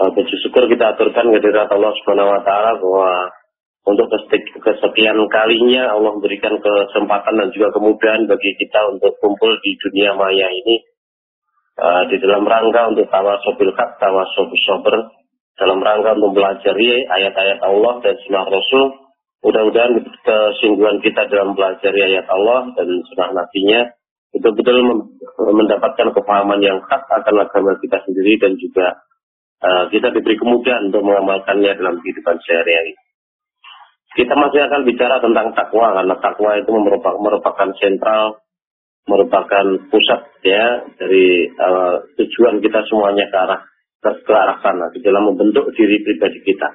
puji syukur kita aturkan kehadirat Allah Subhanahu wa taala bahwa untuk kesekian kalinya Allah memberikan kesempatan dan juga kemudahan bagi kita untuk kumpul di dunia maya ini di dalam rangka untuk tawasobil haq, tawasobil sabr, dalam rangka untuk mempelajari ayat-ayat Allah dan sunnah Rasul. Mudah-mudahan kesungguhan kita dalam mempelajari ayat Allah dan sunnah Nabi-Nya betul-betul mendapatkan kepahaman yang hak akan agama kita sendiri dan juga kita diberi kemudahan untuk mengamalkannya dalam kehidupan sehari-hari. Kita masih akan bicara tentang takwa, karena takwa itu merupakan sentral, merupakan pusat ya dari tujuan kita semuanya ke arah sana, di dalam membentuk diri pribadi kita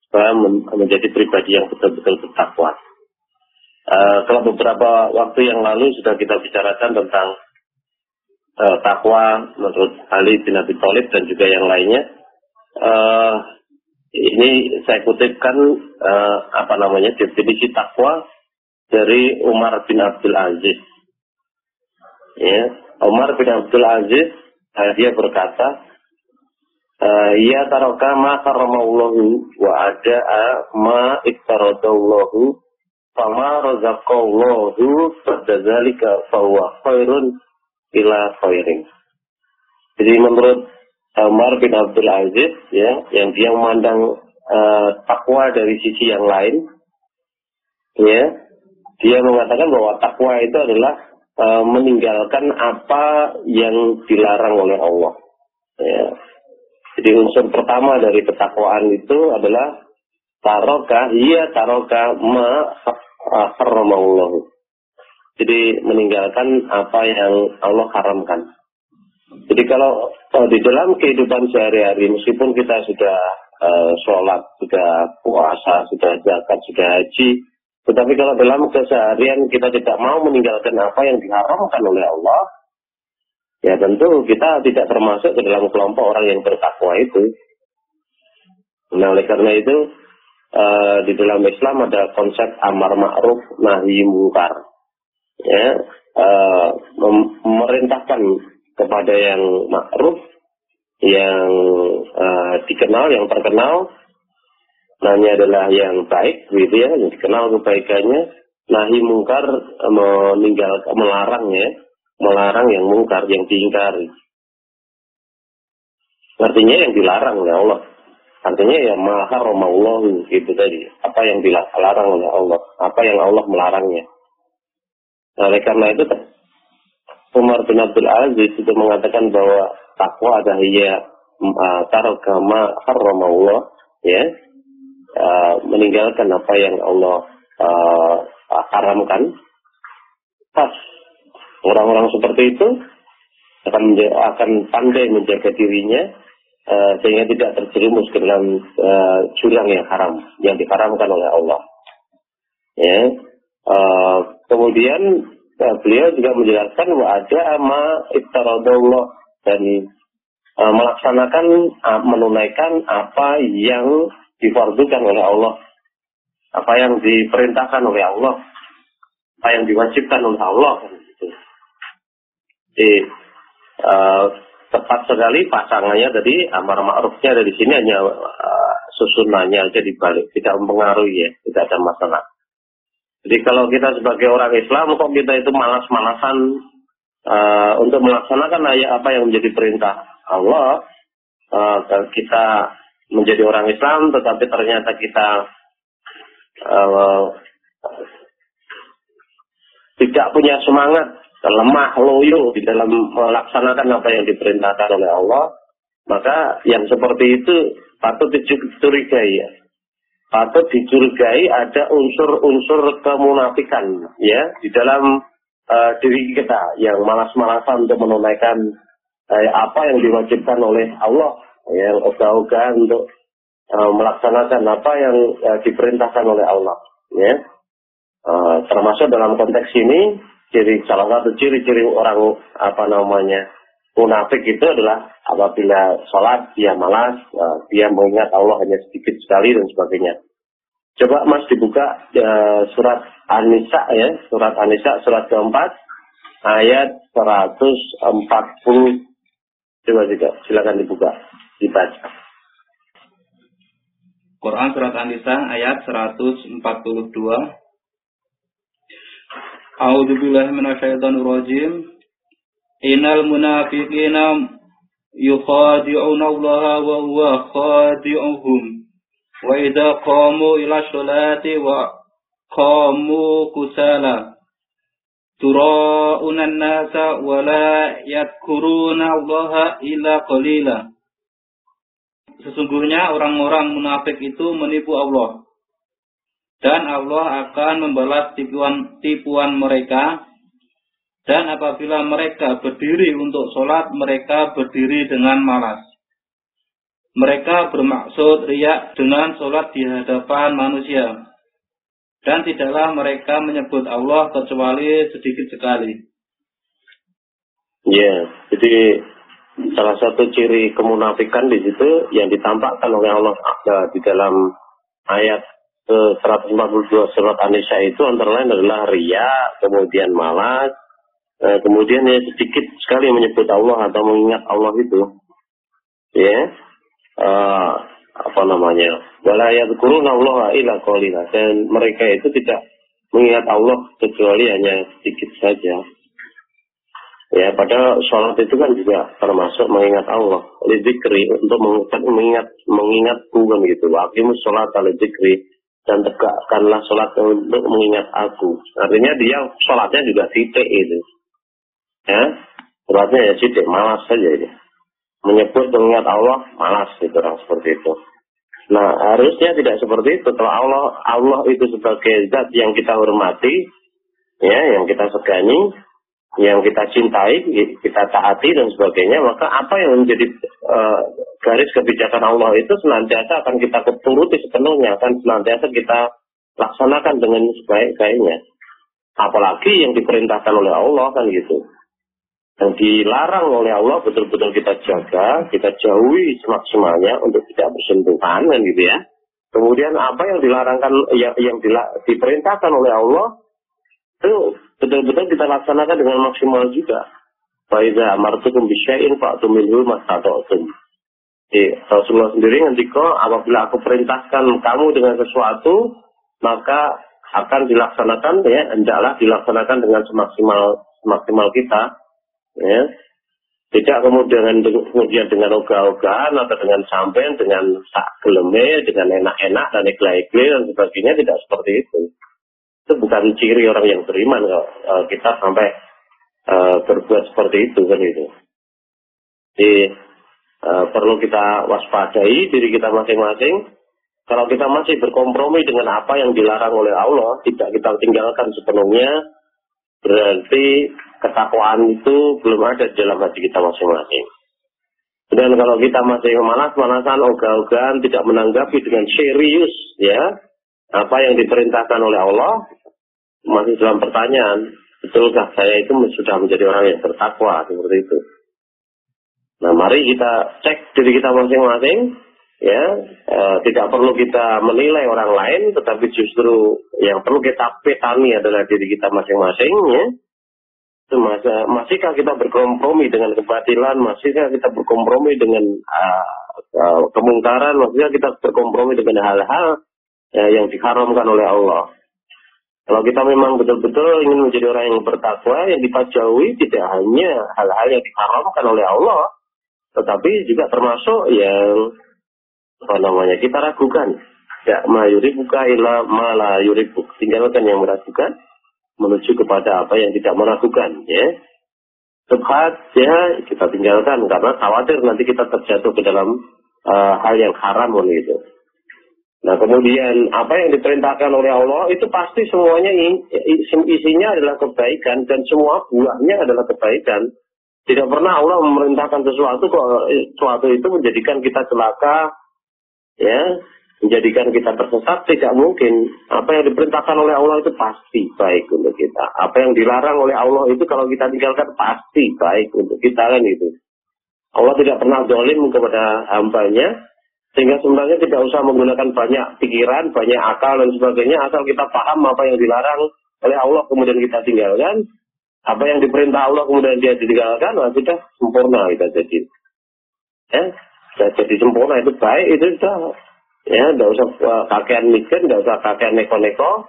supaya menjadi pribadi yang betul-betul bertakwa. Kalau beberapa waktu yang lalu sudah kita bicarakan tentang takwa menurut Ali bin Abi Thalib dan juga yang lainnya. Ini saya kutipkan definisi takwa dari Umar bin Abdul Aziz. Ya, Umar bin Abdul Aziz dia berkata, ya taraka ma karramallahu wa ada'a ma iktaradallahu fama razaqallahu fadzalika fahuwa khairun ila khairin. Jadi menurut Umar bin Abdul Aziz ya, yang dia memandang takwa dari sisi yang lain, ya, dia mengatakan bahwa takwa itu adalah meninggalkan apa yang dilarang oleh Allah. Ya. Jadi unsur pertama dari ketakwaan itu adalah taroka ma harramallahu. Jadi meninggalkan apa yang Allah haramkan. Jadi kalau di dalam kehidupan sehari-hari, meskipun kita sudah sholat, sudah puasa, sudah zakat, sudah haji, tetapi kalau dalam keseharian kita tidak mau meninggalkan apa yang diharamkan oleh Allah, ya tentu kita tidak termasuk ke dalam kelompok orang yang bertakwa itu. Nah, oleh karena itu di dalam Islam ada konsep amar ma'ruf nahi mungkar, ya, memerintahkan kepada yang ma'ruf, yang dikenal, yang terkenal, namanya adalah yang baik, gitu ya, yang dikenal kebaikannya. Nahi mungkar melarang yang mungkar, yang diingkari. Artinya yang dilarang oleh Allah. Artinya ya ma haramallahu, gitu tadi. Apa yang dilarang oleh Allah, apa yang Allah melarangnya. Nah, oleh karena itu Umar bin Abdul Aziz itu mengatakan bahwa takwa adalah taraka ma harramallah, ya, meninggalkan apa yang Allah haramkan. Pas orang-orang seperti itu akan pandai menjaga dirinya sehingga tidak terjerumus ke dalam jurang yang haram, yang diharamkan oleh Allah. Ya, kemudian beliau juga menjelaskan bahwa ada ma iftaradallah, dan melaksanakan, menunaikan apa yang difardukan oleh Allah, apa yang diperintahkan oleh Allah, apa yang diwajibkan oleh Allah. Jadi tepat sekali pasangannya tadi, amar ma'rufnya dari sini hanya susunannya aja dibalik, tidak mempengaruhi, ya, tidak ada masalah. Jadi kalau kita sebagai orang Islam, kok kita itu malas-malasan untuk melaksanakan apa yang menjadi perintah Allah, kita menjadi orang Islam, tetapi ternyata kita tidak punya semangat, lemah, loyo di dalam melaksanakan apa yang diperintahkan oleh Allah, maka yang seperti itu patut dicurigai, ya. Patut dicurigai ada unsur-unsur kemunafikan, ya, di dalam diri kita yang malas-malasan untuk menunaikan apa yang diwajibkan oleh Allah, yang ogah-ogahan untuk melaksanakan apa yang diperintahkan oleh Allah, ya. Termasuk dalam konteks ini, salah satu ciri-ciri orang munafik itu adalah apabila sholat dia malas, dia mengingat Allah hanya sedikit sekali dan sebagainya. Coba Mas dibuka surat An-Nisa, ya, surat An-Nisa surat keempat ayat 140. Coba juga silakan dibuka, dibaca. Quran surat An-Nisa ayat 142. A'udzubillahi minasyaitonirrajim. Innal munafiqina yukhadi'una Allaha wa huwa khadi'uhum. Wa idza qamu ila sholati wa qamu kusala tura'una an-nasa wa la yadhkuruna Allaha illa qalila. Sesungguhnya orang-orang munafik itu menipu Allah, dan Allah akan membalas tipuan mereka. Dan apabila mereka berdiri untuk sholat, mereka berdiri dengan malas. Mereka bermaksud riya dengan sholat di hadapan manusia, dan tidaklah mereka menyebut Allah kecuali sedikit sekali. Ya, jadi salah satu ciri kemunafikan di situ yang ditampakkan oleh Allah di dalam ayat 142 surat An-Nisa itu antara lain adalah riya, kemudian malas, kemudian ya sedikit sekali menyebut Allah atau mengingat Allah itu. Ya, wala yadhkuruna Allaha illa qalila, dan mereka itu tidak mengingat Allah kecuali hanya sedikit saja. Ya, padahal sholat itu kan juga termasuk mengingat Allah. Lidzikri, untuk mengingatku kan gitu. Aqimus sholat lidzikri, dan tegakkanlah sholat untuk mengingat aku. Artinya dia sholatnya juga titik itu. Ya, sholatnya ya titik, malas saja ini. Menyebut mengingat Allah, malas gitu, orang seperti itu. Nah, harusnya tidak seperti itu. Kalau Allah itu sebagai zat yang kita hormati, ya, yang kita segani, yang kita cintai, kita taati dan sebagainya, maka apa yang menjadi garis kebijakan Allah itu senantiasa akan kita turuti sepenuhnya, akan senantiasa kita laksanakan dengan sebaik-baiknya. Apalagi yang diperintahkan oleh Allah kan gitu. Yang dilarang oleh Allah betul-betul kita jaga, kita jauhi semaksimalnya untuk tidak bersentuhan kan gitu ya. Kemudian apa yang dilarangkan, yang diperintahkan oleh Allah itu betul-betul kita laksanakan dengan maksimal juga. Fa iza amartukum bisyai'in fa'tu minhu mastata'tum. Rasulullah sendiri ngendika, apabila aku perintahkan kamu dengan sesuatu, maka akan dilaksanakan, ya, hendaklah dilaksanakan dengan semaksimal kita, ya. Tidak kemudian dengan ogah-ogahan atau dengan sampean, dengan sak geleme, dengan enak-enak dan ikhlas-ikhlas dan sebagainya, tidak seperti itu. Itu bukan ciri orang yang beriman kalau kita sampai berbuat seperti itu kan itu. Jadi perlu kita waspadai diri kita masing-masing. Kalau kita masih berkompromi dengan apa yang dilarang oleh Allah, tidak kita tinggalkan sepenuhnya, berarti ketakwaan itu belum ada di dalam hati kita masing-masing. Dan kalau kita masih malas-malasan, ogah-ogahan, tidak menanggapi dengan serius, ya, apa yang diperintahkan oleh Allah, masih dalam pertanyaan, betulkah saya itu sudah menjadi orang yang bertakwa seperti itu? Nah, mari kita cek diri kita masing-masing, ya, tidak perlu kita menilai orang lain, tetapi justru yang perlu kita petani adalah diri kita masing-masing, ya. Masihkah kita berkompromi dengan kebatilan, masihkah kita berkompromi dengan kemungkaran, masihkah kita berkompromi dengan hal-hal yang diharamkan oleh Allah. Kalau kita memang betul-betul ingin menjadi orang yang bertakwa, yang kita jauhi tidak hanya hal-hal yang diharamkan oleh Allah, tetapi juga termasuk yang kita ragukan. Ya, ma yuribuka ila ma la yuribuk. Tinggalkan yang meragukan menuju kepada apa yang tidak meragukan, ya. Subhat, ya, kita tinggalkan karena khawatir nanti kita terjatuh ke dalam hal yang haram gitu. Nah, kemudian apa yang diperintahkan oleh Allah itu pasti semuanya isinya adalah kebaikan dan semua buahnya adalah kebaikan. Tidak pernah Allah memerintahkan sesuatu itu menjadikan kita celaka, ya, menjadikan kita tersesat, tidak mungkin. Apa yang diperintahkan oleh Allah itu pasti baik untuk kita. Apa yang dilarang oleh Allah itu kalau kita tinggalkan pasti baik untuk kita kan itu. Allah tidak pernah zalim kepada hambanya. Sehingga sebenarnya tidak usah menggunakan banyak pikiran, banyak akal dan sebagainya, asal kita paham apa yang dilarang oleh Allah kemudian kita tinggalkan, apa yang diperintah Allah kemudian dia ditinggalkan, nah sudah sempurna kita jadi. Ya, sudah jadi sempurna itu baik, itu sudah Ya, tidak usah kakean mikir, tidak usah kakean neko-neko.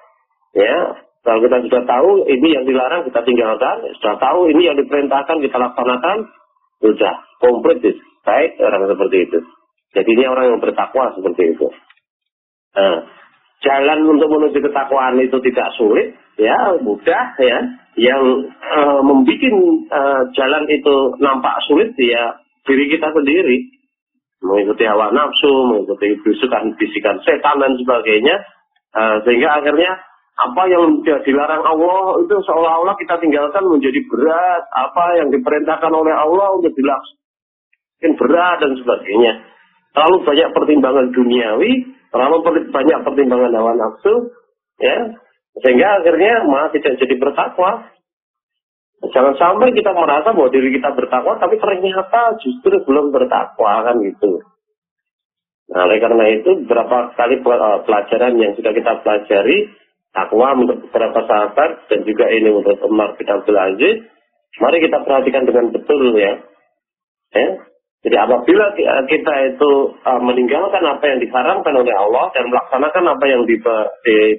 Ya, kalau kita sudah tahu ini yang dilarang kita tinggalkan, sudah tahu ini yang diperintahkan kita laksanakan, sudah komplit. Baik orang seperti itu. Jadi ini orang yang bertakwa seperti itu. Nah, jalan untuk menuju ketakwaan itu tidak sulit, ya mudah ya. Yang membuat jalan itu nampak sulit ya diri kita sendiri. Mengikuti hawa nafsu, mengikuti bisikan setan dan sebagainya, sehingga akhirnya apa yang dilarang Allah itu seolah-olah kita tinggalkan menjadi berat, apa yang diperintahkan oleh Allah untuk dilaksanakan berat dan sebagainya. Terlalu banyak pertimbangan duniawi, terlalu banyak pertimbangan hawa nafsu, ya, sehingga akhirnya malah tidak jadi bertakwa. Jangan sampai kita merasa bahwa diri kita bertakwa, tapi ternyata justru belum bertakwa, kan gitu. Nah, oleh karena itu, beberapa kali pelajaran yang sudah kita pelajari, takwa untuk beberapa sahabat, dan juga ini untuk Umar bin Abdul Aziz, mari kita perhatikan dengan betul ya. Jadi apabila kita itu meninggalkan apa yang diharamkan oleh Allah, dan melaksanakan apa yang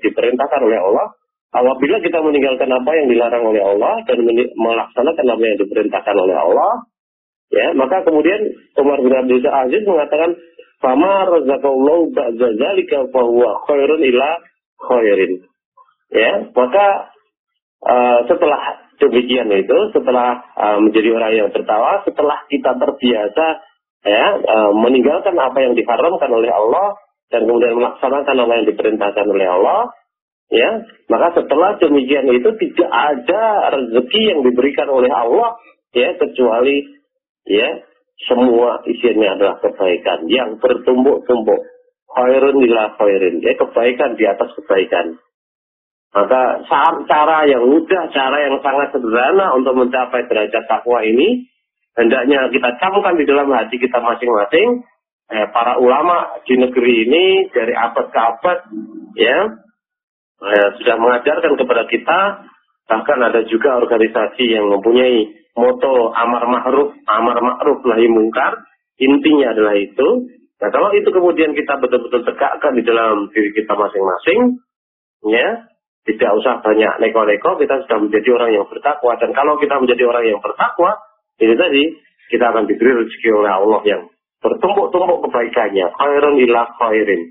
diperintahkan oleh Allah, apabila kita meninggalkan apa yang dilarang oleh Allah dan melaksanakan apa yang diperintahkan oleh Allah, ya, maka kemudian Umar bin Abdul Aziz mengatakan, "Fama razaqallahu ba'da dzalika fa huwa khairun ila khairin." Ya, maka setelah demikian itu, setelah menjadi orang yang bertakwa, setelah kita terbiasa ya meninggalkan apa yang diharamkan oleh Allah dan kemudian melaksanakan apa yang diperintahkan oleh Allah, ya, maka setelah demikian itu tidak ada rezeki yang diberikan oleh Allah ya kecuali ya semua isinya adalah kebaikan yang bertumpuk-tumpuk, khairun ila khairin, ya, kebaikan di atas kebaikan. Maka cara yang mudah, cara yang sangat sederhana untuk mencapai derajat takwa ini hendaknya kita camkan di dalam hati kita masing-masing. Para ulama di negeri ini dari abad ke abad ya sudah mengajarkan kepada kita, bahkan ada juga organisasi yang mempunyai moto amar ma'ruf nahi mungkar. Intinya adalah itu. Nah, kalau itu kemudian kita betul-betul tegakkan di dalam diri kita masing-masing, ya, tidak usah banyak neko-neko, kita sudah menjadi orang yang bertakwa. Dan kalau kita menjadi orang yang bertakwa, ini tadi kita akan diberi rezeki oleh Allah yang bertumpuk-tumpuk kebaikannya, khairun ila khairin,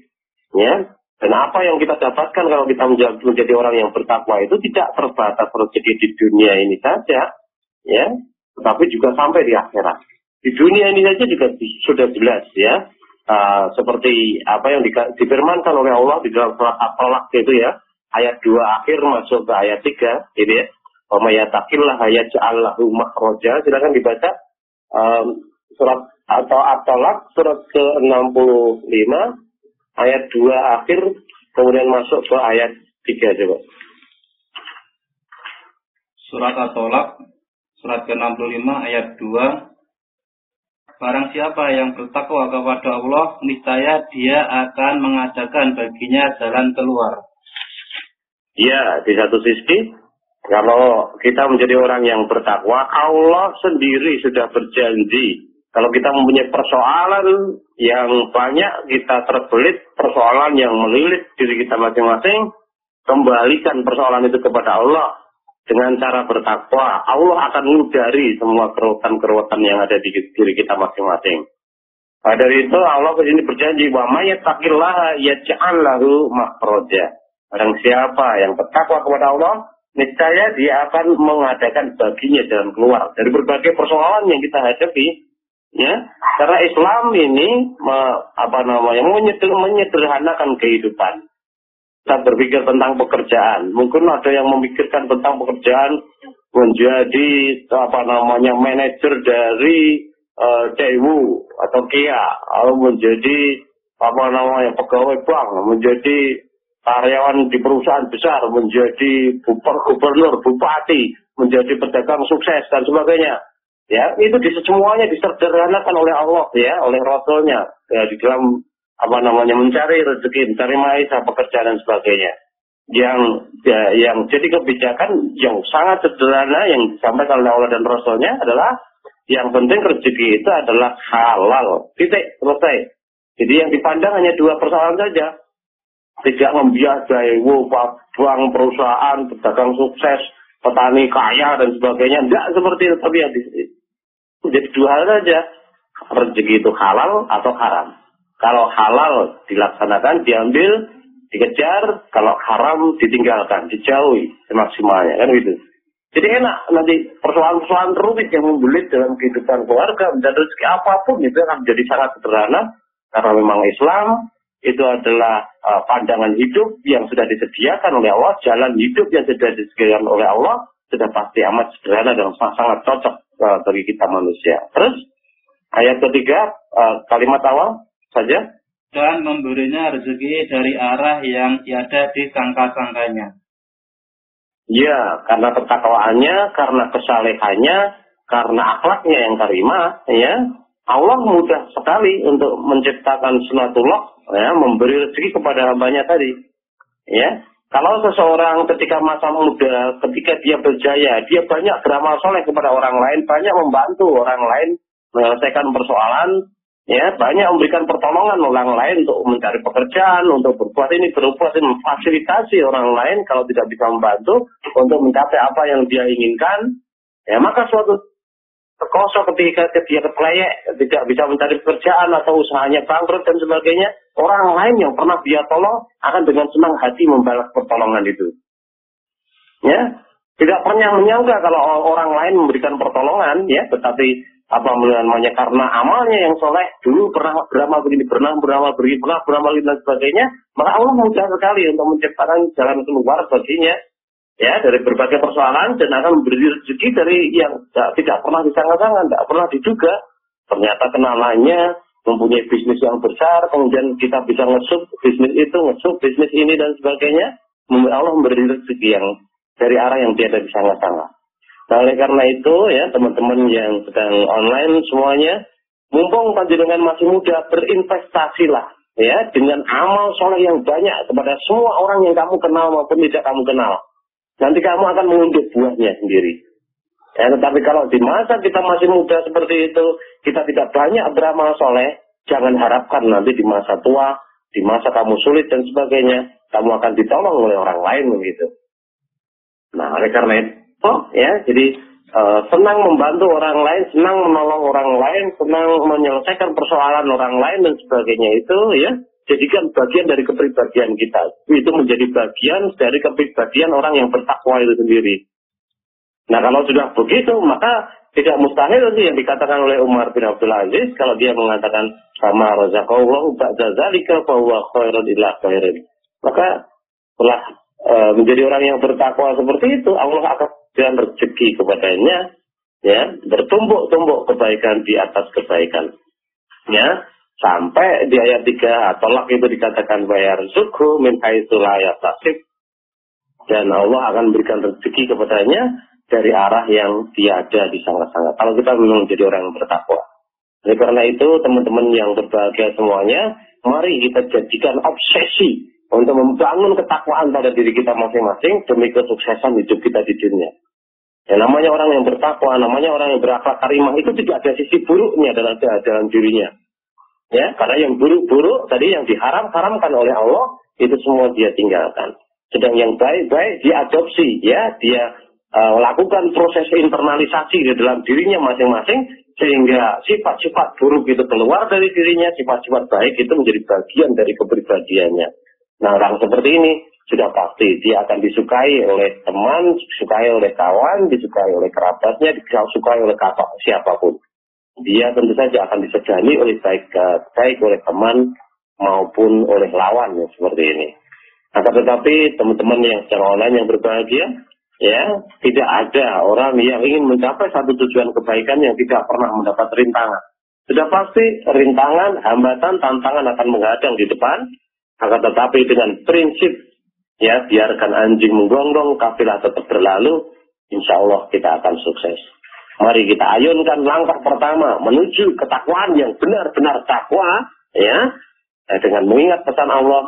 ya. Dan apa yang kita dapatkan kalau kita menjadi orang yang bertakwa itu tidak terbatas rezeki di dunia ini saja, ya, tetapi juga sampai di akhirat. Di dunia ini saja juga sudah jelas, ya, seperti apa yang difirmankan oleh Allah di dalam surat At-Tolak itu ya, ayat 2 akhir masuk ke ayat 3, ini ya, wa may yattaqillah yaj'al lahu makhraja. Silakan dibaca surat atau At-Tolak surat ke-65 ayat 2 akhir kemudian masuk ke ayat 3 coba. Surat At-Tolak surat ke-65 ayat 2. Barang siapa yang bertakwa kepada Allah, niscaya dia akan mengadakan baginya jalan keluar. Ya, di satu sisi, kalau kita menjadi orang yang bertakwa, Allah sendiri sudah berjanji. Kalau kita mempunyai persoalan yang banyak, kita terbelit, persoalan yang melilit diri kita masing-masing, kembalikan persoalan itu kepada Allah dengan cara bertakwa. Allah akan mengudari semua keruwetan-keruwetan yang ada di diri kita masing-masing. Nah, dari itu Allah ini berjanji, wa may yattaqillaha yaj'al lahu makhraja. Barang siapa yang bertakwa kepada Allah, niscaya dia akan mengadakan baginya jalan keluar dari berbagai persoalan yang kita hadapi. Ya, karena Islam ini menyederhanakan kehidupan. Kita berpikir tentang pekerjaan. Mungkin ada yang memikirkan tentang pekerjaan menjadi manajer dari Daewoo atau Kia, atau menjadi pegawai bank, menjadi karyawan di perusahaan besar, menjadi gubernur, bupati, menjadi pedagang sukses dan sebagainya. Ya, itu semuanya disederhanakan oleh Allah, ya, oleh Rasulnya, ya, di dalam mencari rezeki, mencari maisha, pekerjaan dan sebagainya. Yang jadi kebijakan yang sangat sederhana yang disampaikan oleh Allah dan Rasulnya adalah yang penting rezeki itu adalah halal. Titik, selesai. Jadi yang dipandang hanya dua persoalan saja. Tidak membiayai, bank, perusahaan, pedagang sukses, petani kaya dan sebagainya. Tidak seperti itu, tapi ya jadi dua hal saja. Rezeki itu halal atau haram. Kalau halal dilaksanakan, diambil, dikejar. Kalau haram ditinggalkan, dijauhi semaksimalnya, kan gitu. Jadi enak nanti persoalan-persoalan rumit yang membelit dalam kehidupan keluarga dan rezeki apapun itu akan menjadi sangat sederhana karena memang Islam itu adalah pandangan hidup yang sudah disediakan oleh Allah, jalan hidup yang sudah disediakan oleh Allah sudah pasti amat sederhana dan sangat cocok bagi kita manusia. Terus ayat ketiga, kalimat awal saja. Dan memberinya rezeki dari arah yang tiada disangka-sangkanya. Ya, karena ketakwaannya, karena kesalehannya, karena akhlaknya yang karimah, ya, Allah mudah sekali untuk menciptakan sunatullah, ya, memberi rezeki kepada hambanya tadi. Ya, kalau seseorang ketika masa muda, ketika dia berjaya, dia banyak beramal soleh kepada orang lain, banyak membantu orang lain menyelesaikan persoalan, ya, banyak memberikan pertolongan orang lain untuk mencari pekerjaan, untuk berbuat ini, berbuat ini, memfasilitasi orang lain kalau tidak bisa membantu untuk mencapai apa yang dia inginkan, ya, maka suatu terkosong ketika dia keteleyek, tidak bisa mencari pekerjaan atau usahanya bangkrut dan sebagainya, orang lain yang pernah dia tolong akan dengan senang hati membalas pertolongan itu. Ya, tidak pernah menyangka kalau orang lain memberikan pertolongan, ya, tetapi apa namanya, karena amalnya yang soleh dulu pernah beramal begini, pernah beramal dan sebagainya, maka Allah mudah sekali untuk menciptakan jalan keluar baginya, ya, dari berbagai persoalan dan akan memberi rezeki dari yang tidak pernah disangka-sangka, tidak pernah diduga. Ternyata kenalannya mempunyai bisnis yang besar, kemudian kita bisa ngesub bisnis itu, ngesub bisnis ini dan sebagainya. Allah memberi rezeki yang dari arah yang tiada disangka-sangka. Nah, oleh karena itu, ya, teman-teman yang sedang online semuanya, mumpung panjenengan masih muda, berinvestasilah, ya, dengan amal soleh yang banyak kepada semua orang yang kamu kenal maupun tidak kamu kenal. Nanti kamu akan mengunduh buahnya sendiri. Ya, tetapi kalau di masa kita masih muda seperti itu, kita tidak banyak beramal soleh, jangan harapkan nanti di masa tua, di masa kamu sulit dan sebagainya, kamu akan ditolong oleh orang lain begitu. Nah, oleh karena itu, ya, jadi senang membantu orang lain, senang menolong orang lain, senang menyelesaikan persoalan orang lain dan sebagainya itu, ya, jadikan bagian dari kepribadian kita. Itu menjadi bagian dari kepribadian orang yang bertakwa itu sendiri. Nah, kalau sudah begitu, maka tidak mustahil itu yang dikatakan oleh Umar bin Abdul Aziz, kalau dia mengatakan sama razaqallahu ba'da zalika fa huwa khairun ila khairin. Maka setelah menjadi orang yang bertakwa seperti itu, Allah akan berikan rezeki kepadanya, ya, bertumbuk-tumbuk kebaikan di atas kebaikan, ya, sampai di ayat 3 tolak itu dikatakan bayar zuku min haitsu la yahtasib, dan Allah akan berikan rezeki kepadanya dari arah yang tiada disangka-sangka kalau kita memang menjadi orang yang bertakwa. Oleh karena itu, teman-teman yang berbahagia semuanya, mari kita jadikan obsesi untuk membangun ketakwaan pada diri kita masing-masing demi kesuksesan hidup kita di dunia. Ya, namanya orang yang bertakwa, namanya orang yang berakhlak karimah itu tidak ada sisi buruknya dalam dirinya. Ya, karena yang buruk-buruk tadi yang diharam-haramkan oleh Allah itu semua dia tinggalkan. Sedang yang baik-baik diadopsi, ya, dia lakukan proses internalisasi di dalam dirinya masing-masing sehingga sifat-sifat buruk itu keluar dari dirinya, sifat-sifat baik itu menjadi bagian dari kepribadiannya. Nah, orang seperti ini sudah pasti dia akan disukai oleh teman, disukai oleh kawan, disukai oleh kerabatnya, disukai oleh siapapun. Dia tentu saja akan disegani oleh baik oleh teman maupun oleh lawan yang seperti ini. Akan tetapi teman-teman yang secara online yang berbahagia, ya, tidak ada orang yang ingin mencapai satu tujuan kebaikan yang tidak pernah mendapat rintangan. Sudah pasti rintangan, hambatan, tantangan akan menghadang di depan. Akan tetapi dengan prinsip, ya, biarkan anjing menggonggong, kafilah tetap berlalu, insya Allah kita akan sukses. Mari kita ayunkan langkah pertama menuju ketakwaan yang benar-benar takwa, ya, dengan mengingat pesan Allah,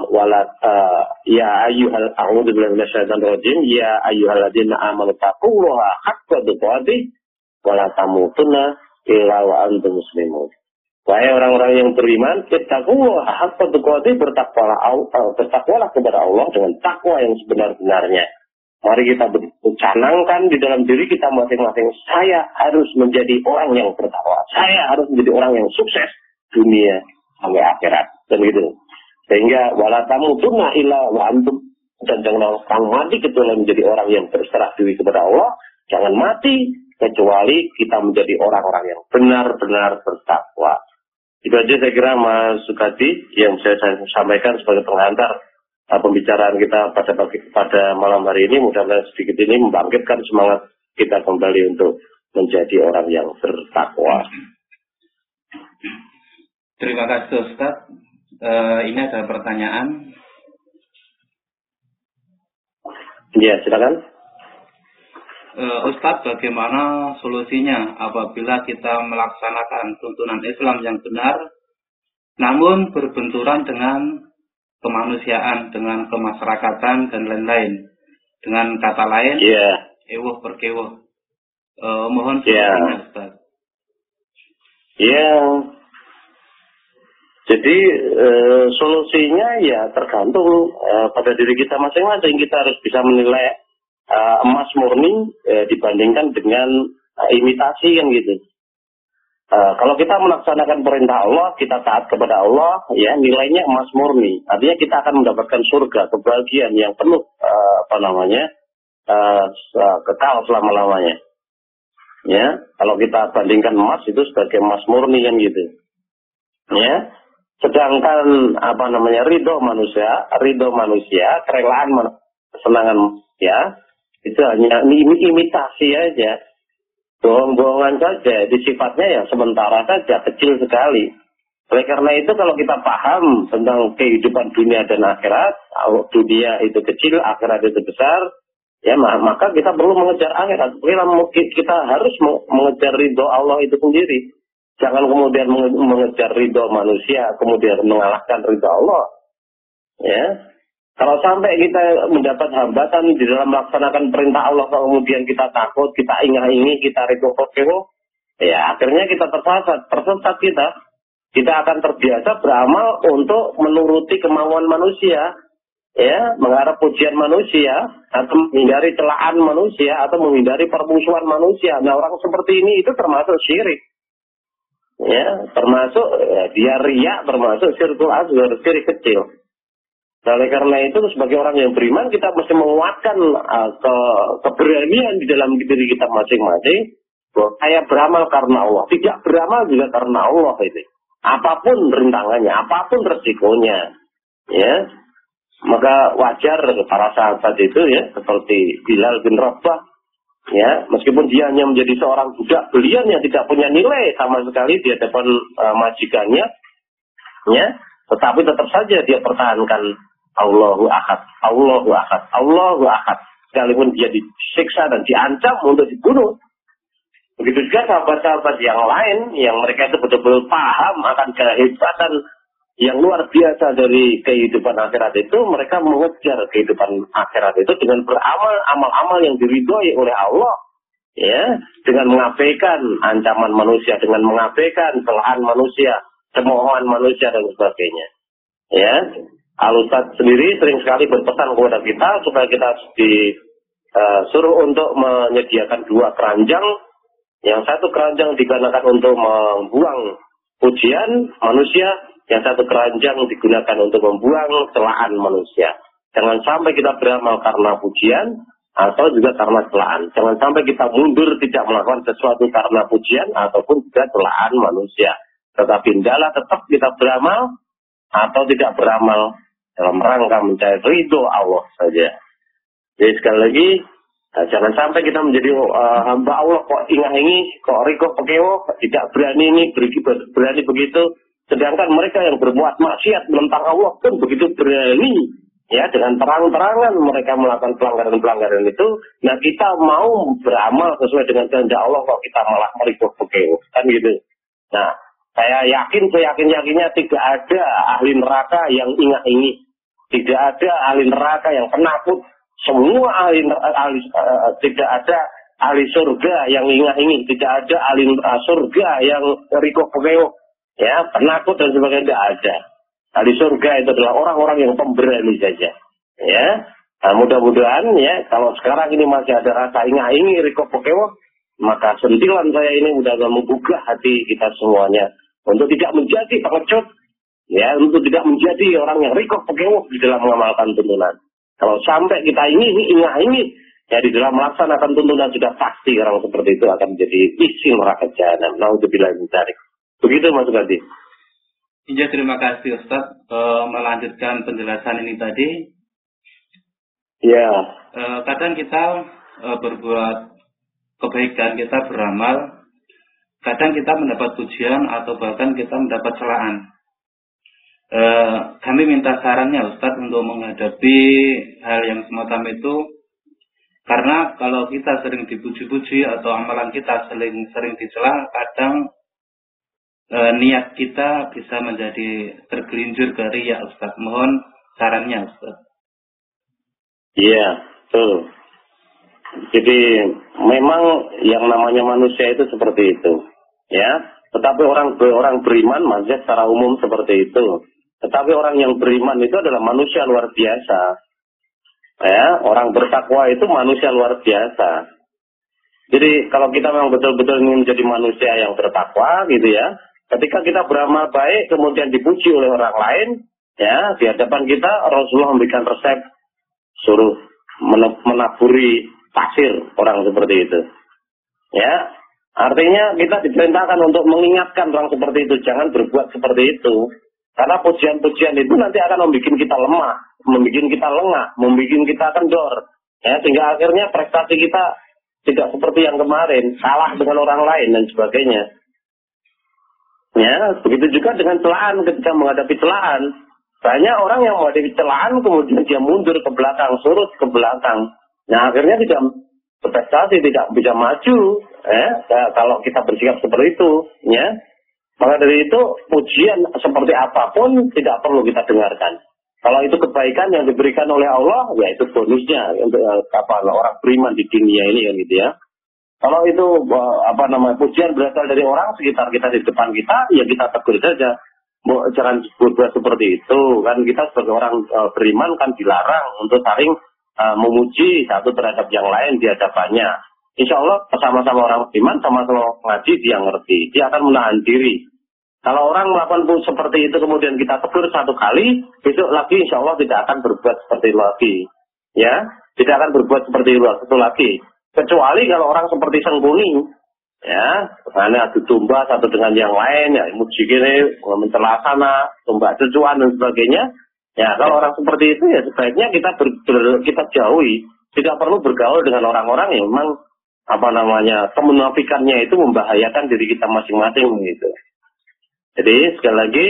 ya ayyuhal a'udzubillahi minasyaitonir rajim, ya ayyuhalladzina amanu taqullaha haqqa tuqatih wa la tamutunna illa wa antum muslimun. Wahai orang-orang yang beriman, ittaqullah haqqa tuqatih, bertakwalah kepada Allah dengan takwa yang sebenar-benarnya. Mari kita canangkan di dalam diri kita masing-masing, saya harus menjadi orang yang bertakwa. Saya harus menjadi orang yang sukses dunia sampai akhirat. Dan gitu. Sehingga wala tamutunna illa wa antum, dan jangan orang mati kecuali menjadi orang yang berserah diri kepada Allah. Jangan mati kecuali kita menjadi orang-orang yang benar-benar bertakwa. Itu aja saya kira Mas Sukadi yang saya sampaikan sebagai penghantar pembicaraan kita pada malam hari ini. Mudah-mudahan sedikit ini membangkitkan semangat kita kembali untuk menjadi orang yang bertakwa. Terima kasih Ustaz. Ini ada pertanyaan. Ya, silakan. Ustaz, bagaimana solusinya apabila kita melaksanakan tuntunan Islam yang benar, namun berbenturan dengan kemanusiaan, dengan kemasyarakatan, dan lain-lain. Dengan kata lain, ewuh berkewuh. Mohon solusinya, Ustaz. Jadi solusinya ya tergantung pada diri kita masing-masing. Kita harus bisa menilai emas murni dibandingkan dengan imitasi kan gitu. Kalau kita melaksanakan perintah Allah, kita taat kepada Allah, ya nilainya emas murni. Artinya kita akan mendapatkan surga, kebahagiaan yang penuh kekal selama-lamanya. Ya, kalau kita bandingkan emas itu sebagai emas murni kan gitu. Ya. Sedangkan ridho manusia, kerelaan kesenangan manusia itu hanya imitasi aja. Bohong-bohongan saja, di sifatnya ya sementara saja, kecil sekali. Oleh karena itu kalau kita paham tentang kehidupan dunia dan akhirat, dunia itu kecil, akhirat itu besar, ya maka kita perlu mengejar akhirat. Kita harus mengejar ridho Allah itu sendiri. Jangan kemudian mengejar ridho manusia, kemudian mengalahkan ridho Allah. Ya. Kalau sampai kita mendapat hambatan di dalam melaksanakan perintah Allah, kemudian kita takut, kita ingah-ingih, kita rego-rego, ya akhirnya kita tersesat kita. Kita akan terbiasa beramal untuk menuruti kemauan manusia, ya, mengharap pujian manusia, atau menghindari celaan manusia, atau menghindari permusuhan manusia. Nah, orang seperti ini itu termasuk syirik. Ya, termasuk dia riya, termasuk syirkul asghar, syirik kecil. Oleh karena itu sebagai orang yang beriman kita mesti menguatkan keberanian di dalam diri kita masing-masing bahwa saya beramal karena Allah, tidak beramal juga karena Allah itu. Apapun rintangannya, apapun resikonya, ya. Maka wajar para sahabat itu ya seperti Bilal bin Rabah, ya, meskipun dia hanya menjadi seorang budak belian yang tidak punya nilai sama sekali di hadapan majikannya, ya, tetapi tetap saja dia pertahankan Allahu Ahad, Allahu Ahad, Allahu Ahad. Sekalipun dia disiksa dan diancam untuk dibunuh. Begitu juga sahabat-sahabat yang lain, yang mereka itu betul-betul paham akan kehebatan yang luar biasa dari kehidupan akhirat itu, mereka mengejar kehidupan akhirat itu dengan beramal amal-amal yang diridhoi oleh Allah. Ya, dengan mengabaikan ancaman manusia, dengan mengabaikan celahan manusia, cemoohan manusia dan sebagainya. Ya. Al-Ustaz sendiri sering sekali berpesan kepada kita supaya kita disuruh untuk menyediakan 2 keranjang. Yang satu keranjang digunakan untuk membuang pujian manusia, yang satu keranjang digunakan untuk membuang celaan manusia. Jangan sampai kita beramal karena pujian atau juga karena celaan. Jangan sampai kita mundur tidak melakukan sesuatu karena pujian ataupun juga celaan manusia. Tetapi hendaklah tetap kita beramal atau tidak beramal dalam rangka mencari ridho Allah saja. Jadi sekali lagi, jangan sampai kita menjadi hamba Allah kok ingah-ingih, kok riko pekewo, tidak berani ini, berani begitu. Sedangkan mereka yang berbuat maksiat menentang Allah pun begitu berani, ya, dengan terang-terangan mereka melakukan pelanggaran-pelanggaran itu. Nah, kita mau beramal sesuai dengan kehendak Allah kok kita malah meriko pekewo, kan gitu. Nah, saya yakin-yakinnya tidak ada ahli neraka yang ingah-ingih. Tidak ada ahli neraka yang penakut. Semua tidak ada ahli surga yang ingah-ingih. Tidak ada ahli surga yang riko pekeo. ya, penakut dan sebagainya tidak ada. Nah, di surga itu adalah orang-orang yang pemberani saja. Ya, nah, mudah-mudahan ya, kalau sekarang ini masih ada rasa inga-ingi, riko pokewo, maka sentilan saya ini mudah-mudahan membuka hati kita semuanya untuk tidak menjadi pengecut, ya, untuk tidak menjadi orang yang riko pokewo di dalam mengamalkan tuntunan. Kalau sampai kita inga-ingi, ya di dalam melaksanakan tuntunan sudah pasti orang seperti itu akan menjadi isi neraka jahanam. Naudzubillah min dzalik. Begitu Mas Gadi. Iya, terima kasih Ustaz melanjutkan penjelasan ini tadi. Ya. Kadang kita berbuat kebaikan, kita beramal, kadang kita mendapat pujian atau bahkan kita mendapat celaan. Kami minta sarannya Ustaz untuk menghadapi hal yang semacam itu, karena kalau kita sering dipuji-puji atau amalan kita sering dicela, kadang niat kita bisa menjadi tergelincir ke riya Ustaz. Mohon sarannya Ustaz. Iya, betul. Jadi memang yang namanya manusia itu seperti itu, ya. Tetapi orang beriman maksudnya secara umum seperti itu. Tetapi orang yang beriman itu adalah manusia luar biasa. Ya, orang bertakwa itu manusia luar biasa. Jadi kalau kita memang betul-betul ingin menjadi manusia yang bertakwa gitu ya, ketika kita beramal baik kemudian dipuji oleh orang lain, ya, di hadapan kita Rasulullah memberikan resep suruh menaburi pasir orang seperti itu. Ya, artinya kita diperintahkan untuk mengingatkan orang seperti itu, jangan berbuat seperti itu. Karena pujian-pujian itu nanti akan membuat kita lemah, membuat kita lengah, membuat kita kendor. Ya, sehingga akhirnya prestasi kita tidak seperti yang kemarin, salah dengan orang lain dan sebagainya. Ya, begitu juga dengan celaan ketika menghadapi celaan. Banyak orang yang menghadapi celaan kemudian dia mundur ke belakang, surut ke belakang. Nah, akhirnya tidak berprestasi, tidak bisa maju. Ya, kalau kita bersikap seperti itu, ya. Maka dari itu, pujian seperti apapun tidak perlu kita dengarkan. Kalau itu kebaikan yang diberikan oleh Allah, ya itu bonusnya untuk orang beriman di dunia ini, gitu ya. Kalau itu pujian berasal dari orang sekitar kita di depan kita, ya kita tegur saja. Jangan berbuat seperti itu. Kan kita sebagai orang beriman kan dilarang untuk saling memuji satu terhadap yang lain di hadapannya. Insya Allah sama-sama orang beriman, sama-sama ngaji, dia ngerti. Dia akan menahan diri. Kalau orang melakukan seperti itu kemudian kita tegur satu kali, besok lagi insya Allah tidak akan berbuat seperti itu lagi. Ya, tidak akan berbuat seperti itu lagi. Kecuali kalau orang seperti Sengkuni, ya, misalnya adu domba satu dengan yang lain, ya, muji gini, mencela sana, domba cucuan dan sebagainya. Ya, kalau orang seperti itu ya sebaiknya kita jauhi. Tidak perlu bergaul dengan orang-orang yang memang kemunafikannya itu membahayakan diri kita masing-masing gitu. Jadi sekali lagi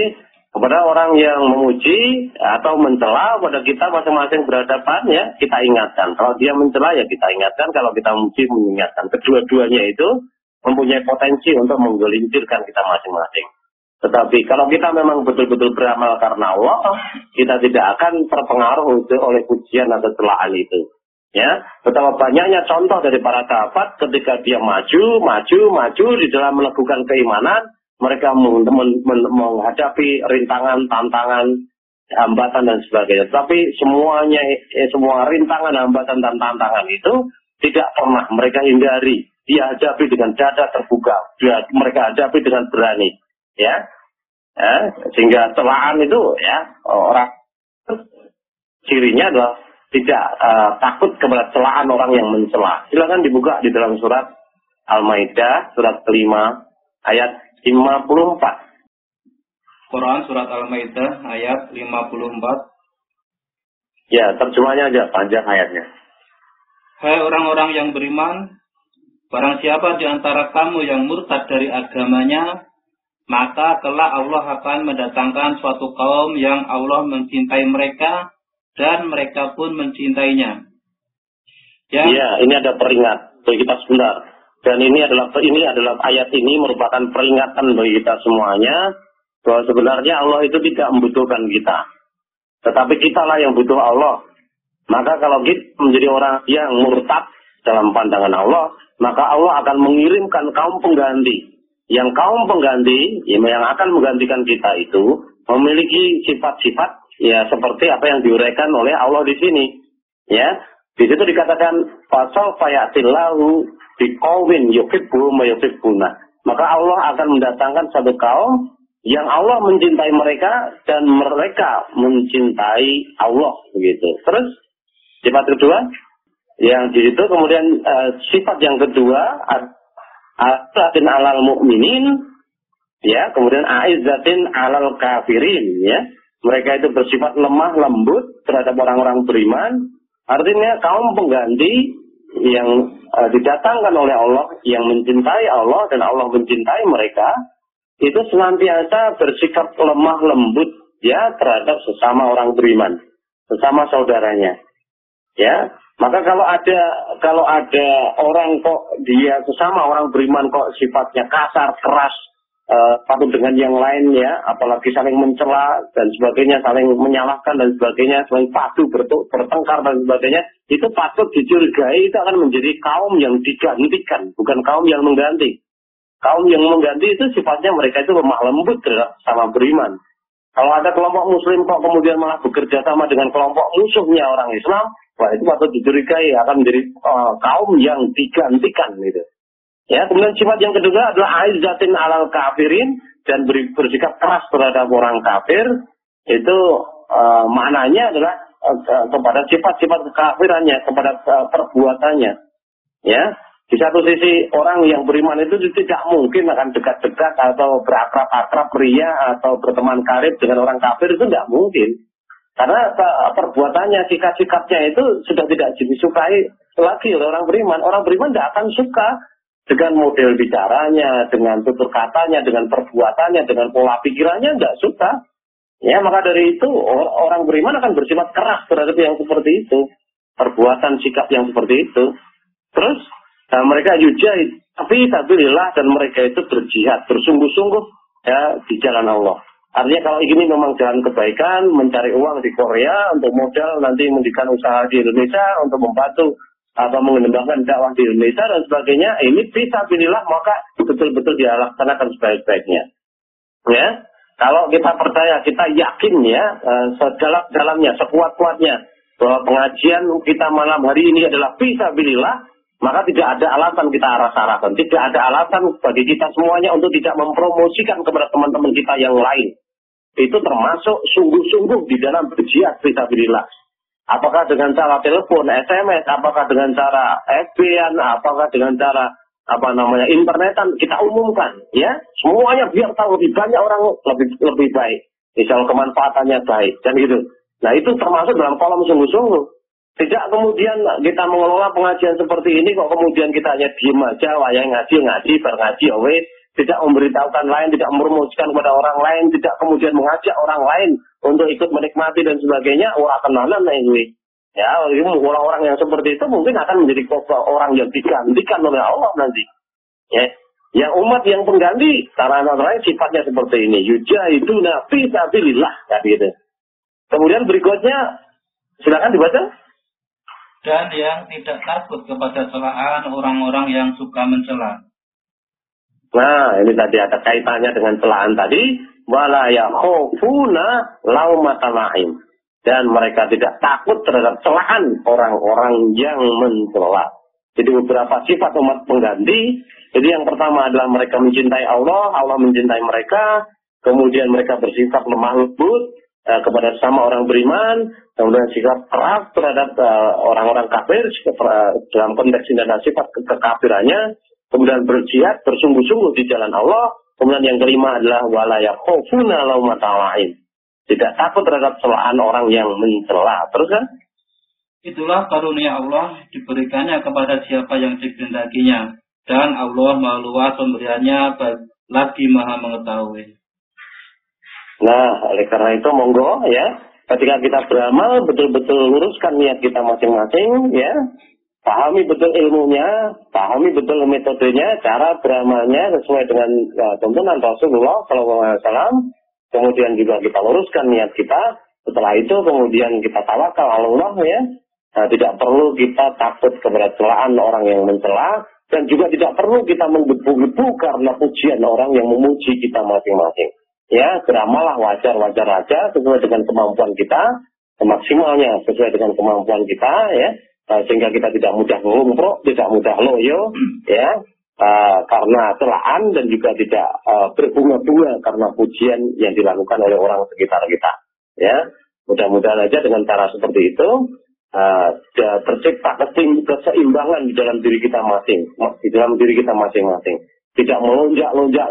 kepada orang yang memuji atau mencela pada kita masing-masing berhadapan ya kita ingatkan. Kalau dia mencela ya kita ingatkan, kalau kita memuji mengingatkan. Kedua-duanya itu mempunyai potensi untuk menggelincirkan kita masing-masing. Tetapi kalau kita memang betul-betul beramal karena Allah, kita tidak akan terpengaruh oleh pujian atau celaan itu. Ya, betapa banyaknya contoh dari para sahabat ketika dia maju di dalam melakukan keimanan. Mereka menghadapi rintangan, tantangan, hambatan dan sebagainya. Tapi semua rintangan, hambatan dan tantangan itu tidak pernah mereka hindari. Dia hadapi dengan dada terbuka. Mereka hadapi dengan berani. Ya, sehingga celaan itu ya orang cirinya adalah tidak takut kepada celaan orang yang mencela. Silakan dibuka di dalam surat Al-Maidah surat kelima ayat 54. Quran surat Al-Maidah ayat 54. Ya, terjemahnya aja panjang ayatnya. Hai orang-orang yang beriman, barang siapa di antara kamu yang murtad dari agamanya, maka kelak Allah akan mendatangkan suatu kaum yang Allah mencintai mereka dan mereka pun mencintainya. Iya, ini ada peringat bagi kita sebentar. Dan ini adalah ayat ini merupakan peringatan bagi kita semuanya bahwa sebenarnya Allah itu tidak membutuhkan kita. Tetapi kitalah yang butuh Allah. Maka kalau kita menjadi orang yang murtad dalam pandangan Allah, maka Allah akan mengirimkan kaum pengganti yang kaum pengganti yang akan menggantikan kita itu memiliki sifat-sifat ya seperti apa yang diuraikan oleh Allah di sini. Ya, di situ dikatakan fasal fayatillahu biqaumin yuhibbuhum wa yuhibbuna. Maka Allah akan mendatangkan satu kaum yang Allah mencintai mereka dan mereka mencintai Allah begitu. Terus sifat kedua yang di situ kemudian sifat yang kedua azatin alal mu'minin ya, kemudian aizzatin alal kafirin ya. Mereka itu bersifat lemah lembut terhadap orang-orang beriman. Artinya kaum pengganti yang didatangkan oleh Allah, yang mencintai Allah dan Allah mencintai mereka, itu senantiasa bersikap lemah lembut ya terhadap sesama orang beriman, sesama saudaranya. Ya, maka kalau ada orang kok dia sesama orang beriman kok sifatnya kasar, keras, patut dengan yang lain ya, apalagi saling mencela dan sebagainya, saling menyalahkan dan sebagainya, saling padu bertengkar dan sebagainya, itu patut dicurigai itu akan menjadi kaum yang digantikan, bukan kaum yang mengganti. Kaum yang mengganti itu sifatnya mereka itu lemah lembut terhadap sama beriman. Kalau ada kelompok muslim kok kemudian malah bekerja sama dengan kelompok musuhnya orang Islam, wah itu patut dicurigai akan menjadi kaum yang digantikan gitu. Ya, kemudian sifat yang kedua adalah aizzatin alal kafirin dan bersikap keras terhadap orang kafir. Itu maknanya adalah kepada sifat-sifat kekafirannya, kepada perbuatannya. Ya, di satu sisi orang yang beriman itu tidak mungkin akan dekat-dekat atau berakrab-akrab ria atau berteman karib dengan orang kafir, itu tidak mungkin. Karena perbuatannya, sikap-sikapnya itu sudah tidak disukai lagi oleh orang beriman. Orang beriman tidak akan suka dengan model bicaranya, dengan tutur katanya, dengan perbuatannya, dengan pola pikirannya, tidak suka. Ya, maka dari itu orang beriman akan bersifat keras terhadap yang seperti itu. Perbuatan, sikap yang seperti itu. Terus, mereka yujahid, tapi sabilillah, dan mereka itu berjihad, bersungguh-sungguh ya di jalan Allah. Artinya kalau ini memang jalan kebaikan, mencari uang di Korea untuk modal, nanti mendirikan usaha di Indonesia untuk membantu atau mengembangkan dakwah di Indonesia dan sebagainya, ini fisabilillah maka betul-betul dilaksanakan sebaik-baiknya. Ya, kalau kita percaya, kita yakin ya, sedalam-dalamnya, sekuat-kuatnya bahwa pengajian kita malam hari ini adalah fisabilillah, maka tidak ada alasan kita aras-arasan, tidak ada alasan bagi kita semuanya untuk tidak mempromosikan kepada teman-teman kita yang lain. Itu termasuk sungguh-sungguh di dalam berjihad fisabilillah. Apakah dengan cara telepon, SMS, apakah dengan cara FB-an, apakah dengan cara internetan, kita umumkan ya, semuanya biar tahu lebih banyak orang lebih baik, misal kemanfaatannya baik dan gitu. Nah itu termasuk dalam kolom sungguh-sungguh. Tidak kemudian kita mengelola pengajian seperti ini kok kemudian kita hanya diem aja, wayang ngaji, berngaji, tidak memberitahukan lain, tidak mempromosikan kepada orang lain, tidak kemudian mengajak orang lain untuk ikut menikmati dan sebagainya, orang kenalan ini. Ya, orang-orang yang seperti itu mungkin akan menjadi orang yang digantikan oleh Allah nanti. Ya, yang umat yang pengganti, sarana lain sifatnya seperti ini. Yujahiduna fi sabilillah, gitu. Kemudian berikutnya, silakan dibaca. Dan yang tidak takut kepada celaan orang-orang yang suka mencela. Nah, ini tadi ada kaitannya dengan celaan tadi. Wala yakhafuna laumata laim. Dan mereka tidak takut terhadap celaan orang-orang yang mencela. Jadi beberapa sifat umat pengganti. Jadi yang pertama adalah mereka mencintai Allah, Allah mencintai mereka. Kemudian mereka bersifat lemah lembut kepada sama orang beriman. Kemudian sikap keras terhadap orang-orang kafir dalam konteks ini adalah sifat kekafirannya. Kemudian berjihad, bersungguh-sungguh di jalan Allah. Kemudian yang kelima adalah wala yakhafuna laumata laim. Tidak takut terhadap celaan orang yang mencela. Terus kan? Itulah karunia Allah diberikannya kepada siapa yang dikehendakinya. Dan Allah Maha Luas pemberiannya lagi Maha mengetahui. Nah, oleh karena itu monggo ya, ketika kita beramal betul-betul luruskan niat kita masing-masing ya. Pahami betul ilmunya, pahami betul metodenya, cara beramalnya sesuai dengan tuntunan Rasulullah SAW. Kemudian juga kita luruskan niat kita. Setelah itu kemudian kita tawakal Allah ya. Tidak perlu kita takut kepada celaan orang yang mencela. dan juga tidak perlu kita menggebu-gebu karena pujian orang yang memuji kita masing-masing. Ya, beramallah wajar-wajar aja sesuai dengan kemampuan kita, semaksimalnya sesuai dengan kemampuan kita, ya, sehingga kita tidak mudah ngumprok, tidak mudah loyo, ya, karena celaan dan juga tidak berbunga-bunga karena pujian yang dilakukan oleh orang sekitar kita. Ya, mudah-mudahan aja dengan cara seperti itu tercipta keseimbangan di dalam diri kita masing-masing, tidak melonjak-lonjak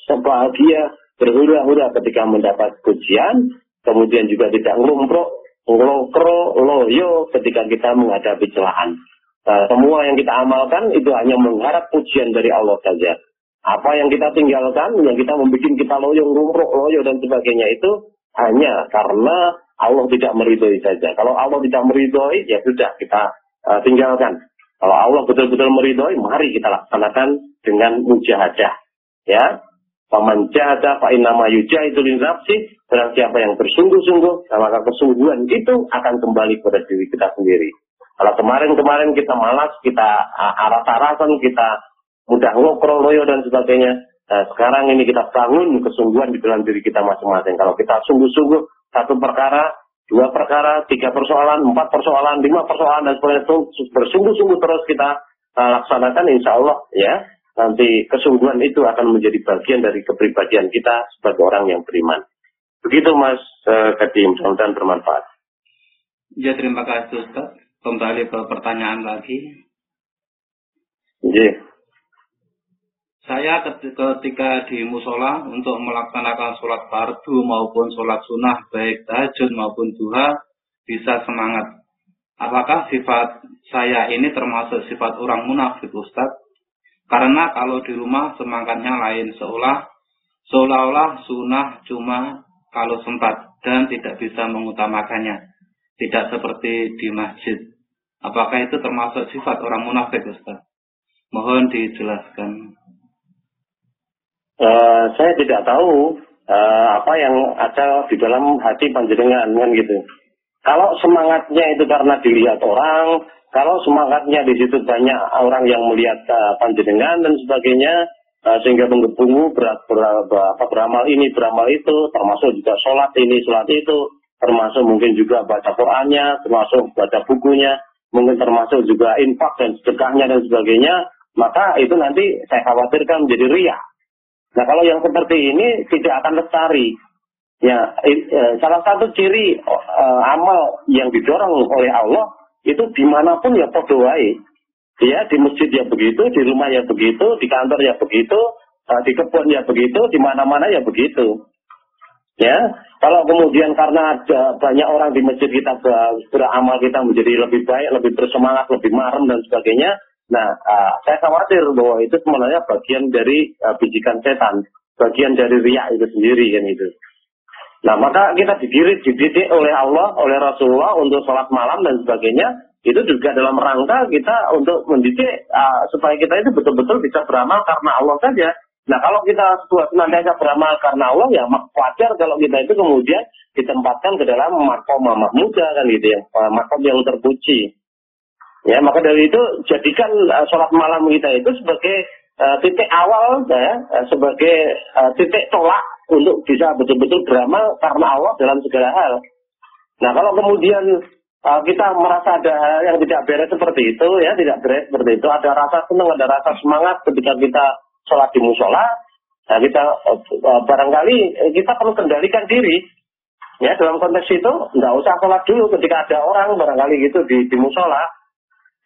sebahagia berhura-hura ketika mendapat pujian, kemudian juga tidak ngumprok, ngelokro, loyo ketika kita menghadapi celaan. Semua yang kita amalkan itu hanya mengharap pujian dari Allah saja. Apa yang kita tinggalkan, yang kita membuat kita loyo, ngumprok, loyo dan sebagainya itu hanya karena Allah tidak meridhoi saja. Kalau Allah tidak meridhoi, ya sudah kita tinggalkan. Kalau Allah betul-betul meridhoi, mari kita laksanakan dengan mujahadah. Ya, faman jahada fa innama yujahidu li nafsi. Barang siapa yang bersungguh-sungguh, maka kesungguhan itu akan kembali kepada diri kita sendiri. Kalau kemarin kita malas, kita aras-arasan, kita mudah ngobrol, loyo dan sebagainya. Nah, sekarang ini kita bangun kesungguhan di dalam diri kita masing-masing. Kalau kita sungguh-sungguh satu perkara, dua perkara, 3 persoalan, 4 persoalan, 5 persoalan dan sebagainya itu bersungguh-sungguh terus kita laksanakan, insya Allah ya nanti kesungguhan itu akan menjadi bagian dari kepribadian kita sebagai orang yang beriman. Begitu Mas Kadim, mudah-mudahan bermanfaat. Ya, terima kasih Ustaz. Kembali ke pertanyaan lagi. Yeah. Saya ketika di musola untuk melaksanakan sholat fardu maupun sholat sunnah, baik tahajud maupun duha, bisa semangat. Apakah sifat saya ini termasuk sifat orang munafik, Ustaz? Karena kalau di rumah semangatnya lain, seolah-olah sunnah cuma kalau sempat dan tidak bisa mengutamakannya. Tidak seperti di masjid. Apakah itu termasuk sifat orang munafik, Ustaz? Mohon dijelaskan. Saya tidak tahu apa yang ada di dalam hati panjenengan kan gitu. Kalau semangatnya itu karena dilihat orang, kalau semangatnya di situ banyak orang yang melihat panjenengan dan sebagainya, sehingga menggebu beramal ini, beramal itu, termasuk juga sholat ini, sholat itu, termasuk mungkin juga baca Qur'annya, termasuk baca bukunya, mungkin termasuk juga infak dan sedekahnya dan sebagainya, maka itu nanti saya khawatirkan menjadi riya. Nah, kalau yang seperti ini tidak akan lestari. Ya, salah satu ciri amal yang didorong oleh Allah itu dimanapun ya podo wae. Ya, di masjid ya begitu, di rumah ya begitu, di kantor ya begitu, di kebun ya begitu, di mana-mana ya begitu. Ya, kalau kemudian karena ada banyak orang di masjid kita beramal kita menjadi lebih baik, lebih bersemangat, lebih marem dan sebagainya. Nah, saya khawatir bahwa itu sebenarnya bagian dari bijikan setan, bagian dari riya itu sendiri kan itu. Nah, maka kita dididik oleh Allah, oleh Rasulullah untuk sholat malam dan sebagainya, itu juga dalam rangka kita untuk mendidik supaya kita itu betul-betul bisa beramal karena Allah saja. Nah, kalau kita senantiasa beramal karena Allah, ya wajar kalau kita itu kemudian ditempatkan ke dalam makom mahmuda kan gitu ya, makom yang terpuji. Ya, maka dari itu jadikan sholat malam kita itu sebagai titik awal, ya, sebagai titik tolak untuk bisa betul-betul beramal karena Allah dalam segala hal. Nah, kalau kemudian kita merasa ada hal yang tidak beres seperti itu, ya, tidak beres seperti itu, ada rasa senang, ada rasa semangat ketika kita sholat di musola, nah kita barangkali kita perlu kendalikan diri. Ya, dalam konteks itu nggak usah sholat dulu ketika ada orang barangkali gitu di musola.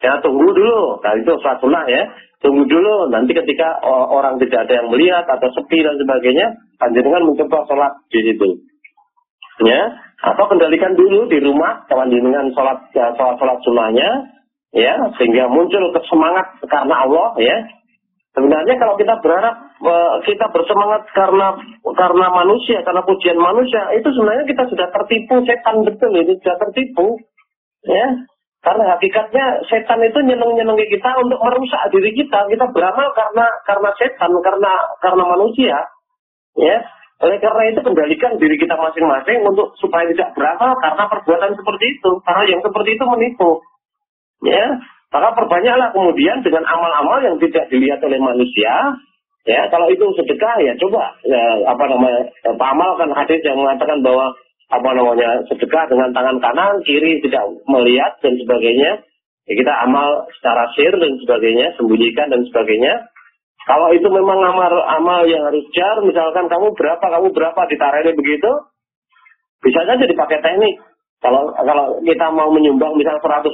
Ya, tunggu dulu. Nah, itu sholat sunnah ya. Tunggu dulu. Nanti ketika orang tidak ada yang melihat atau sepi dan sebagainya, panjenengan mencoba sholat di situ. Ya, atau kendalikan dulu di rumah panjenengan sholat sunnahnya, ya, sehingga muncul kesemangat karena Allah, ya. Sebenarnya kalau kita berharap kita bersemangat karena manusia, karena pujian manusia, itu sebenarnya kita sudah tertipu setan, betul, itu sudah tertipu, ya. Karena hakikatnya setan itu nyeneng-nyenengi kita untuk merusak diri kita. Kita beramal karena setan, karena manusia. Ya. Oleh karena itu kendalikan diri kita masing-masing untuk supaya tidak beramal karena perbuatan seperti itu. Karena yang seperti itu menipu. Ya. Maka perbanyaklah kemudian dengan amal-amal yang tidak dilihat oleh manusia. Ya, kalau itu sedekah ya coba amalkan hadis yang mengatakan bahwa sedekah dengan tangan kanan, kiri tidak melihat dan sebagainya. Ya, kita amal secara sir dan sebagainya, sembunyikan dan sebagainya. Kalau itu memang amal yang harus jar, misalkan kamu berapa ditarik begitu, bisa saja dipakai teknik. Kalau kita mau menyumbang misal 100.000,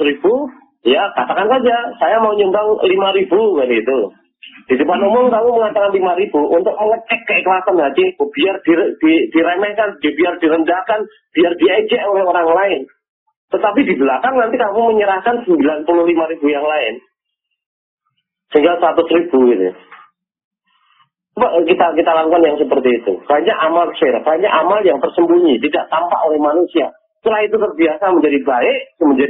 ya katakan saja saya mau nyumbang 5.000 kan itu. Di depan umum kamu mengatakan 5.000 untuk mengecek keikhlasan haji, biar diremehkan, biar direndahkan, biar diejek oleh orang lain. Tetapi di belakang nanti kamu menyerahkan 95.000 yang lain. Sehingga 100.000 ini. Coba kita lakukan yang seperti itu. Banyak amal syir, banyak amal yang tersembunyi, tidak tampak oleh manusia. Setelah itu terbiasa menjadi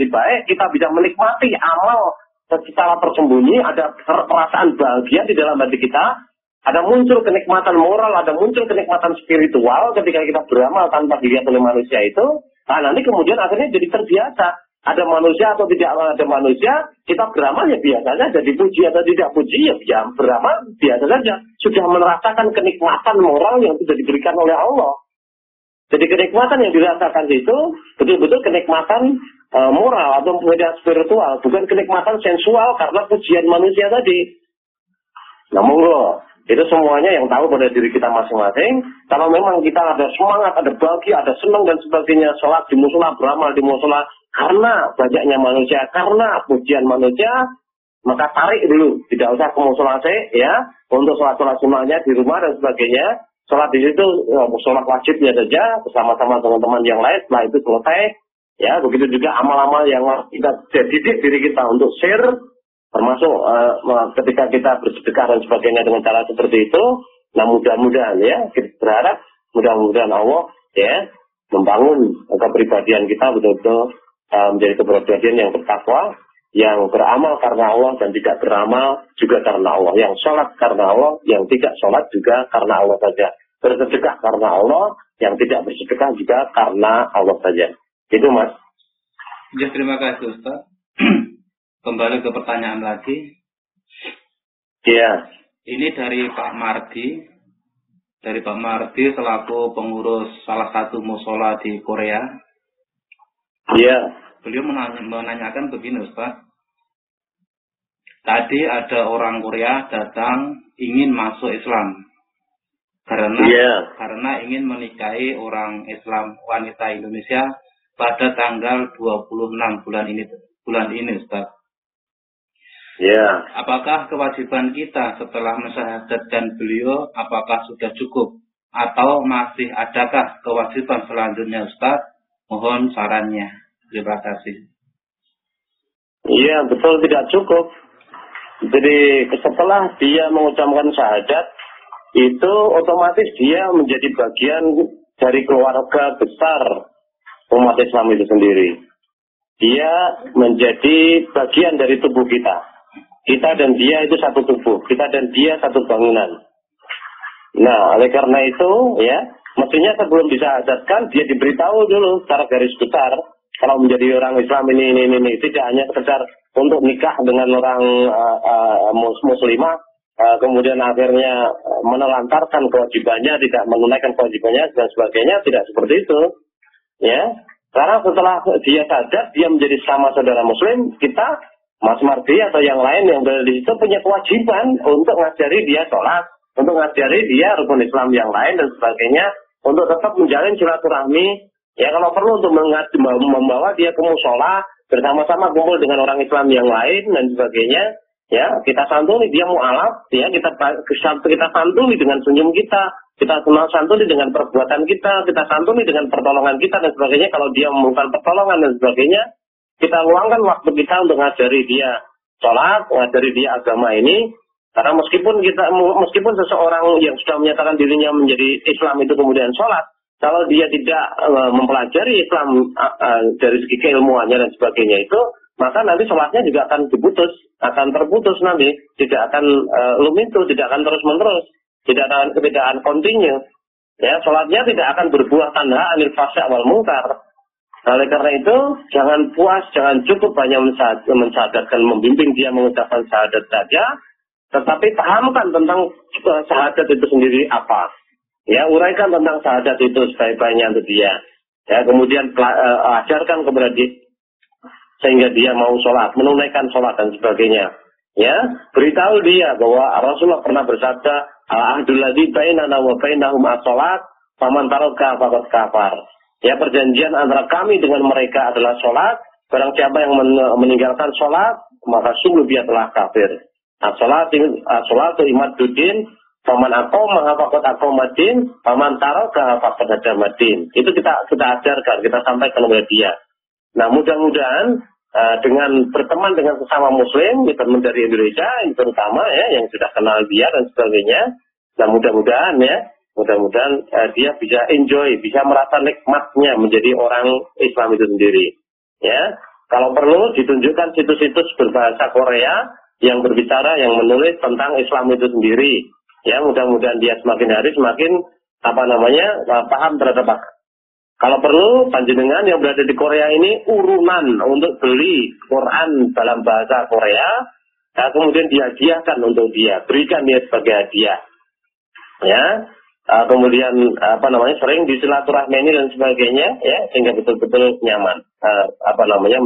baik, kita bisa menikmati amal secara tersembunyi, ada perasaan bahagia di dalam hati kita, ada muncul kenikmatan moral, ada muncul kenikmatan spiritual ketika kita beramal tanpa dilihat oleh manusia itu. Nah, nanti kemudian akhirnya jadi terbiasa. Ada manusia atau tidak ada manusia, kita beramal ya biasanya, jadi puji atau tidak puji ya beramal biasa saja. Sudah merasakan kenikmatan moral yang sudah diberikan oleh Allah. Jadi kenikmatan yang dirasakan itu betul-betul kenikmatan moral atau kemudian spiritual, bukan kenikmatan sensual karena pujian manusia tadi. Nah, monggo. Itu semuanya yang tahu pada diri kita masing-masing. Kalau memang kita ada semangat, ada bahagia, ada senang dan sebagainya, sholat di musola, beramal di musola, karena banyaknya manusia, karena pujian manusia, maka tarik dulu. Tidak usah ke musola ya, untuk sholat-sholat sunnahnya di rumah dan sebagainya. Sholat di situ, sholat wajibnya saja, bersama-sama teman-teman yang lain, setelah itu selesai. Ya, begitu juga amal-amal yang kita didik diri kita untuk share, termasuk ketika kita bersedekah dan sebagainya dengan cara seperti itu. Nah, mudah-mudahan ya, kita berharap mudah-mudahan Allah ya membangun kepribadian kita betul-betul menjadi kepribadian yang bertakwa, yang beramal karena Allah dan tidak beramal juga karena Allah, yang sholat karena Allah, yang tidak sholat juga karena Allah saja, bersedekah karena Allah, yang tidak bersedekah juga karena Allah saja. Itu Mas. Ya, terima kasih Ustaz. Kembali ke pertanyaan lagi. Iya. Ini dari Pak Mardi. Dari Pak Mardi selaku pengurus salah satu musola di Korea. Iya. Beliau menanyakan begini Ustaz. Tadi ada orang Korea datang ingin masuk Islam. Karena ingin menikahi orang Islam wanita Indonesia pada tanggal 26 bulan ini Ustaz. Ya. Apakah kewajiban kita setelah mensyahadatkan beliau apakah sudah cukup atau masih adakah kewajiban selanjutnya Ustaz? Mohon sarannya. Terima kasih. Iya, betul tidak cukup. Jadi setelah dia mengucapkan syahadat itu otomatis dia menjadi bagian dari keluarga besar umat Islam itu sendiri. Dia menjadi bagian dari tubuh kita. Kita dan dia itu satu tubuh, kita dan dia satu bangunan. Nah, oleh karena itu, ya, mestinya sebelum disyahadatkan, dia diberitahu dulu secara garis besar, kalau menjadi orang Islam ini, tidak hanya sekedar untuk nikah dengan orang muslimah, kemudian akhirnya menelantarkan kewajibannya, tidak menunaikan kewajibannya, dan sebagainya, tidak seperti itu. Ya, karena setelah dia sadar, dia menjadi sama saudara muslim, kita Mas Mardi atau yang lain yang berada di situ punya kewajiban untuk ngajari dia sholat, untuk ngajari dia rukun Islam yang lain dan sebagainya, untuk tetap menjalin silaturahmi. Ya, kalau perlu untuk membawa dia ke musola bersama-sama kumpul dengan orang Islam yang lain dan sebagainya. Ya, kita santuni dia mu'alaf, ya kita santuni dengan senyum kita santuni dengan perbuatan kita santuni dengan pertolongan kita dan sebagainya. Kalau dia memerlukan pertolongan dan sebagainya, kita luangkan waktu kita untuk ngajari dia sholat, ngajari dia agama ini. Karena meskipun seseorang yang sudah menyatakan dirinya menjadi Islam itu kemudian sholat, kalau dia tidak mempelajari Islam dari segi keilmuannya dan sebagainya itu, maka nanti sholatnya juga akan terputus nanti, tidak akan lumintu, tidak akan terus-menerus, tidak akan kontinu. Ya, sholatnya tidak akan berbuah tanda anil fasya wal mungkar. Oleh karena itu, jangan puas, jangan cukup hanya mensyahadatkan, membimbing dia mengucapkan syahadat saja, tetapi pahamkan tentang syahadat itu sendiri apa. Ya, uraikan tentang syahadat itu sebaik-baiknya untuk dia. Ya, kemudian ajarkan kepada dia sehingga dia mau sholat, menunaikan sholat dan sebagainya. Ya, beritahu dia bahwa Rasulullah pernah bersabda, al-ahdul ladzi bainana wa bainahum as-sholat, faman taraka faqad kafar. Ya, perjanjian antara kami dengan mereka adalah sholat. Barang siapa yang meninggalkan sholat, maka sungguh dia telah kafir. As-sholatu imaduddin, faman aqama faqad aqamadin, faman taraka faqad hadamadin. Itu kita ajarkan, kita sampaikan kepada dia. Nah, mudah-mudahan dengan berteman dengan sesama muslim, teman dari Indonesia, yang terutama ya, yang sudah kenal dia dan sebagainya. Nah, mudah-mudahan dia bisa enjoy, bisa merasa nikmatnya menjadi orang Islam itu sendiri. Ya, kalau perlu ditunjukkan situs-situs berbahasa Korea yang berbicara, yang menulis tentang Islam itu sendiri. Ya, mudah-mudahan dia semakin hari semakin paham terhadap. Kalau perlu, panjenengan yang berada di Korea ini urunan untuk beli Quran dalam bahasa Korea, nah, kemudian dihadiahkan untuk dia, berikan dia sebagai hadiah. Ya. Kemudian sering disilaturahmi dan sebagainya, ya, sehingga betul-betul nyaman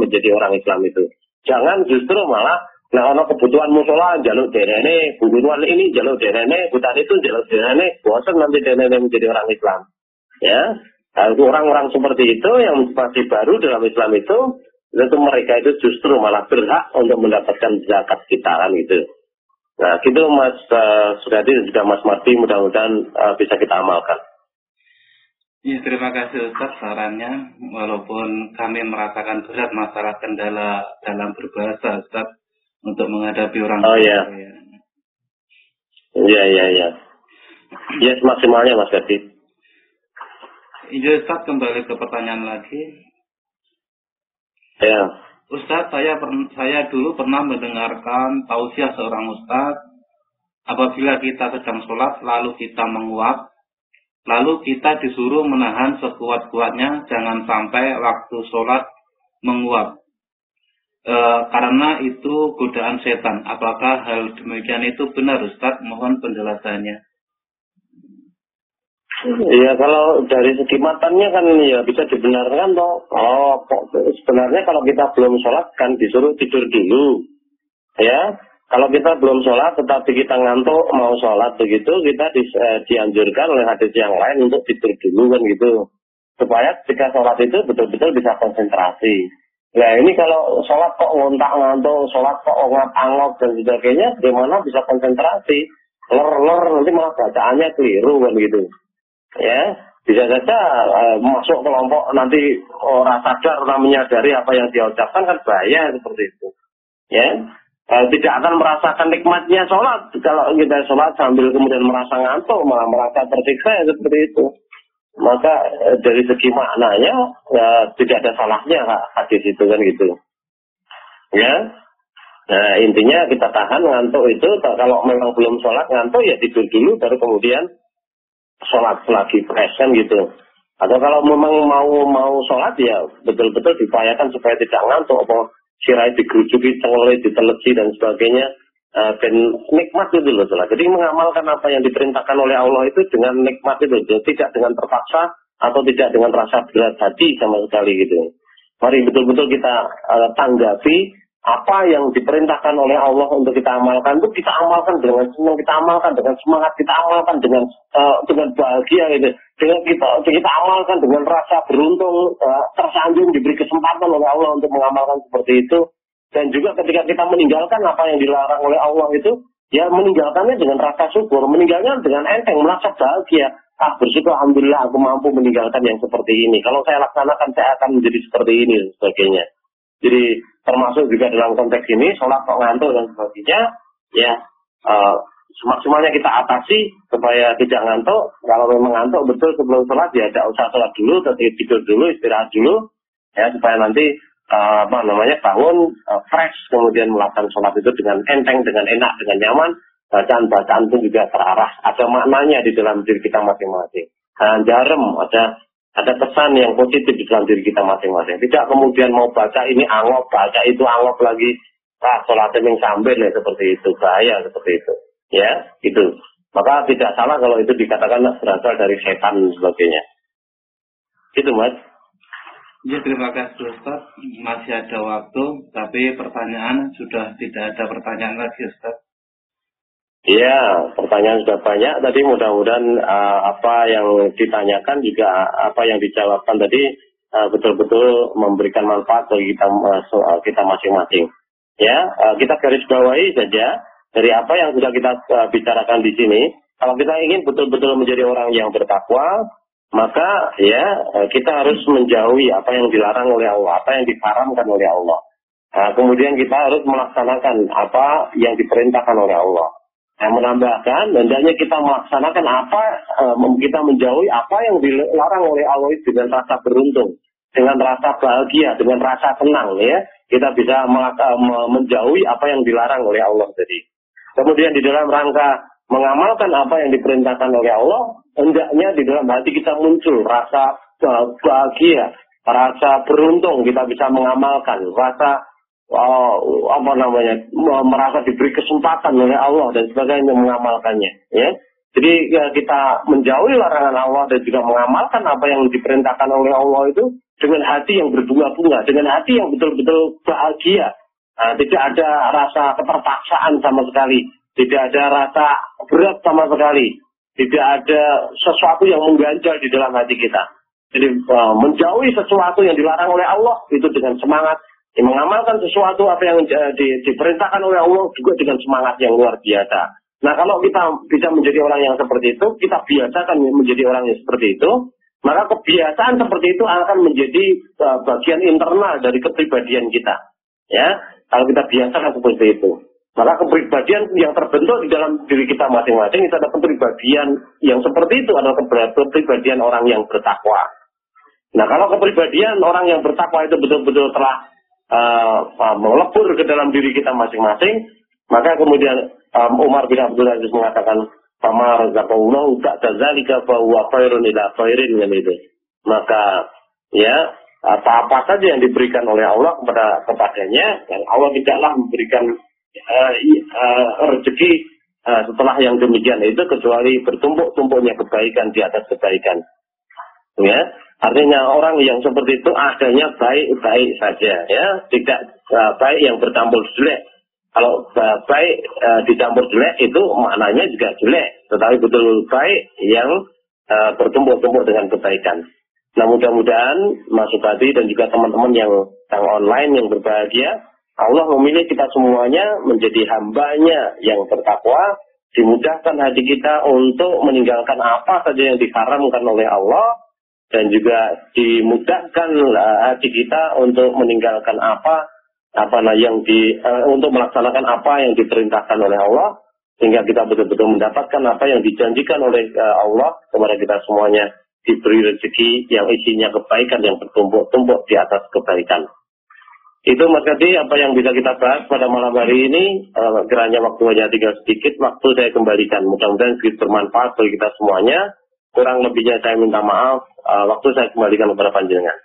menjadi orang Islam itu. Jangan justru malah ono kebutuhan musola jaluk derene, kebutuhan ini jaluk derene, kebutuhan itu jaluk derene, bosan nanti derene menjadi orang Islam. Ya, orang-orang seperti itu yang masih baru dalam Islam itu mereka itu justru malah berhak untuk mendapatkan zakat kita kan gitu. Nah, gitu Mas Sugadi dan juga Mas Marti, mudah-mudahan bisa kita amalkan. Ya, terima kasih Ustaz sarannya. Walaupun kami merasakan berat masalah kendala dalam berbahasa Ustaz untuk menghadapi orang tua. Oh iya. Iya. Ya, semaksimalnya Mas Gadi. Iya Ustaz, kembali ke pertanyaan lagi. Ya. Ustaz, saya dulu pernah mendengarkan tausiah seorang Ustaz, apabila kita sedang sholat lalu kita menguap, lalu kita disuruh menahan sekuat-kuatnya, jangan sampai waktu sholat menguap. Karena itu godaan setan. Apakah hal demikian itu benar Ustaz? Mohon penjelasannya. Iya, kalau dari segi matanya kan ya bisa dibenarkan toh. Sebenarnya kalau kita belum sholat kan disuruh tidur dulu. Ya, kalau kita belum sholat tetapi kita ngantuk mau sholat begitu, kita dianjurkan oleh hadis yang lain untuk tidur dulu kan gitu. Supaya ketika sholat itu betul-betul bisa konsentrasi. Nah, ini kalau sholat kok ngontak-ngantuk, sholat kok ngap-angop dan sebagainya, bagaimana bisa konsentrasi? Ler nanti malah bacaannya keliru kan gitu. Ya, bisa saja masuk kelompok nanti orang sadar, orang menyadari apa yang dia ucapkan kan bahaya seperti itu. Ya, tidak akan merasakan nikmatnya sholat kalau kita sholat sambil kemudian merasa ngantuk, malah merasa tersiksa ya, seperti itu. Maka dari segi maknanya tidak ada salahnya hadis itu kan gitu. Ya, nah intinya kita tahan ngantuk itu. Kalau memang belum sholat ngantuk ya tidur dulu baru kemudian sholat lagi fresh kan gitu. Atau kalau memang mau sholat ya betul-betul diupayakan supaya tidak ngantuk, sirai digerujuki, cengeloi diteleci dan sebagainya, dan nikmat itu loh. Jadi mengamalkan apa yang diperintahkan oleh Allah itu dengan nikmat itu, tidak dengan terpaksa atau tidak dengan rasa berat hati sama sekali gitu. Mari betul-betul kita tanggapi apa yang diperintahkan oleh Allah untuk kita amalkan itu kita amalkan dengan senang, kita amalkan dengan semangat, kita amalkan dengan bahagia gitu. Dengan kita amalkan dengan rasa beruntung, tersanjung diberi kesempatan oleh Allah untuk mengamalkan seperti itu. Dan juga ketika kita meninggalkan apa yang dilarang oleh Allah itu, ya meninggalkannya dengan rasa syukur, meninggalnya dengan enteng, merasa bahagia. Bersyukur alhamdulillah aku mampu meninggalkan yang seperti ini. Kalau saya laksanakan saya akan menjadi seperti ini dan sebagainya. Jadi termasuk juga dalam konteks ini, sholat kok ngantuk dan sebagainya, ya semaksimalnya kita atasi supaya tidak ngantuk. Kalau memang ngantuk betul sebelum sholat, ya tidak usah sholat dulu, tapi tidur dulu, istirahat dulu, ya supaya nanti bangun fresh, kemudian melakukan sholat itu dengan enteng, dengan enak, dengan nyaman. Bacaan-bacaan pun juga terarah, ada maknanya di dalam diri kita masing-masing. Jarem, ada Ada pesan yang positif di dalam diri kita masing-masing. Tidak kemudian mau baca ini angop, baca itu angop lagi. Sholat yang sambil ya seperti itu. Bahaya seperti itu. Ya, itu. Maka tidak salah kalau itu dikatakan berasal dari setan dan sebagainya. Gitu, Mas. Ya, terima kasih Ustaz. Masih ada waktu, tapi pertanyaan sudah tidak ada pertanyaan lagi Ustaz. Iya, pertanyaan sudah banyak. Tadi mudah-mudahan apa yang ditanyakan juga apa yang dijawabkan tadi betul-betul memberikan manfaat bagi kita masing-masing. Ya, kita garis bawahi saja dari apa yang sudah kita bicarakan di sini. Kalau kita ingin betul-betul menjadi orang yang bertakwa, maka ya kita harus menjauhi apa yang dilarang oleh Allah, apa yang diharamkan oleh Allah. Nah, kemudian kita harus melaksanakan apa yang diperintahkan oleh Allah. Nah, menambahkan, hendaknya kita melaksanakan apa, kita menjauhi apa yang dilarang oleh Allah dengan rasa beruntung, dengan rasa bahagia, dengan rasa senang, ya. Kita bisa menjauhi apa yang dilarang oleh Allah tadi. Kemudian di dalam rangka mengamalkan apa yang diperintahkan oleh Allah, hendaknya di dalam hati kita muncul rasa bahagia, rasa beruntung kita bisa mengamalkan, rasa merasa diberi kesempatan oleh Allah dan sebagainya mengamalkannya. Ya. Jadi ya, kita menjauhi larangan Allah dan juga mengamalkan apa yang diperintahkan oleh Allah itu dengan hati yang berbunga-bunga, dengan hati yang betul-betul bahagia. Nah, tidak ada rasa keterpaksaan sama sekali, tidak ada rasa berat sama sekali, tidak ada sesuatu yang mengganjal di dalam hati kita. Jadi menjauhi sesuatu yang dilarang oleh Allah itu dengan semangat, mengamalkan sesuatu apa yang diperintahkan oleh Allah juga dengan semangat yang luar biasa. Nah, kalau kita bisa menjadi orang yang seperti itu, kita biasakan menjadi orang yang seperti itu, maka kebiasaan seperti itu akan menjadi bagian internal dari kepribadian kita. Ya, kalau kita biasakan seperti itu, maka kepribadian yang terbentuk di dalam diri kita masing-masing itu adalah kepribadian yang seperti itu adalah kepribadian orang yang bertakwa. Nah, kalau kepribadian orang yang bertakwa itu betul-betul telah melebur ke dalam diri kita masing-masing, maka kemudian Umar bin Abdul Aziz mengatakan, "Fama razaqallahu ba'da dzalika fa huwa khairun ila khairin," itu. Maka ya apa-apa saja yang diberikan oleh Allah kepadanya, dan Allah tidaklah memberikan rezeki setelah yang demikian itu kecuali bertumpuk-tumpuknya kebaikan di atas kebaikan. Ya, artinya orang yang seperti itu adanya baik-baik saja, ya, tidak baik yang bercampur jelek. Kalau baik dicampur jelek itu maknanya juga jelek, tetapi betul baik yang bertumpuk-tumpuk dengan kebaikan. Nah, mudah-mudahan Mas Subadi dan juga teman-teman yang online yang berbahagia, Allah memilih kita semuanya menjadi hambanya yang bertakwa, dimudahkan hati kita untuk meninggalkan apa saja yang diharamkan oleh Allah, dan juga dimudahkan hati kita untuk meninggalkan untuk melaksanakan apa yang diperintahkan oleh Allah, sehingga kita betul-betul mendapatkan apa yang dijanjikan oleh Allah kepada kita semuanya, diberi rezeki yang isinya kebaikan yang bertumpuk-tumpuk di atas kebaikan. Itu Mas Kadi apa yang bisa kita bahas pada malam hari ini. Kiranya waktunya tinggal sedikit, waktu saya kembalikan. Mudah-mudahan sedikit bermanfaat bagi kita semuanya. Kurang lebihnya saya minta maaf. Waktu saya kembalikan kepada panjenengan.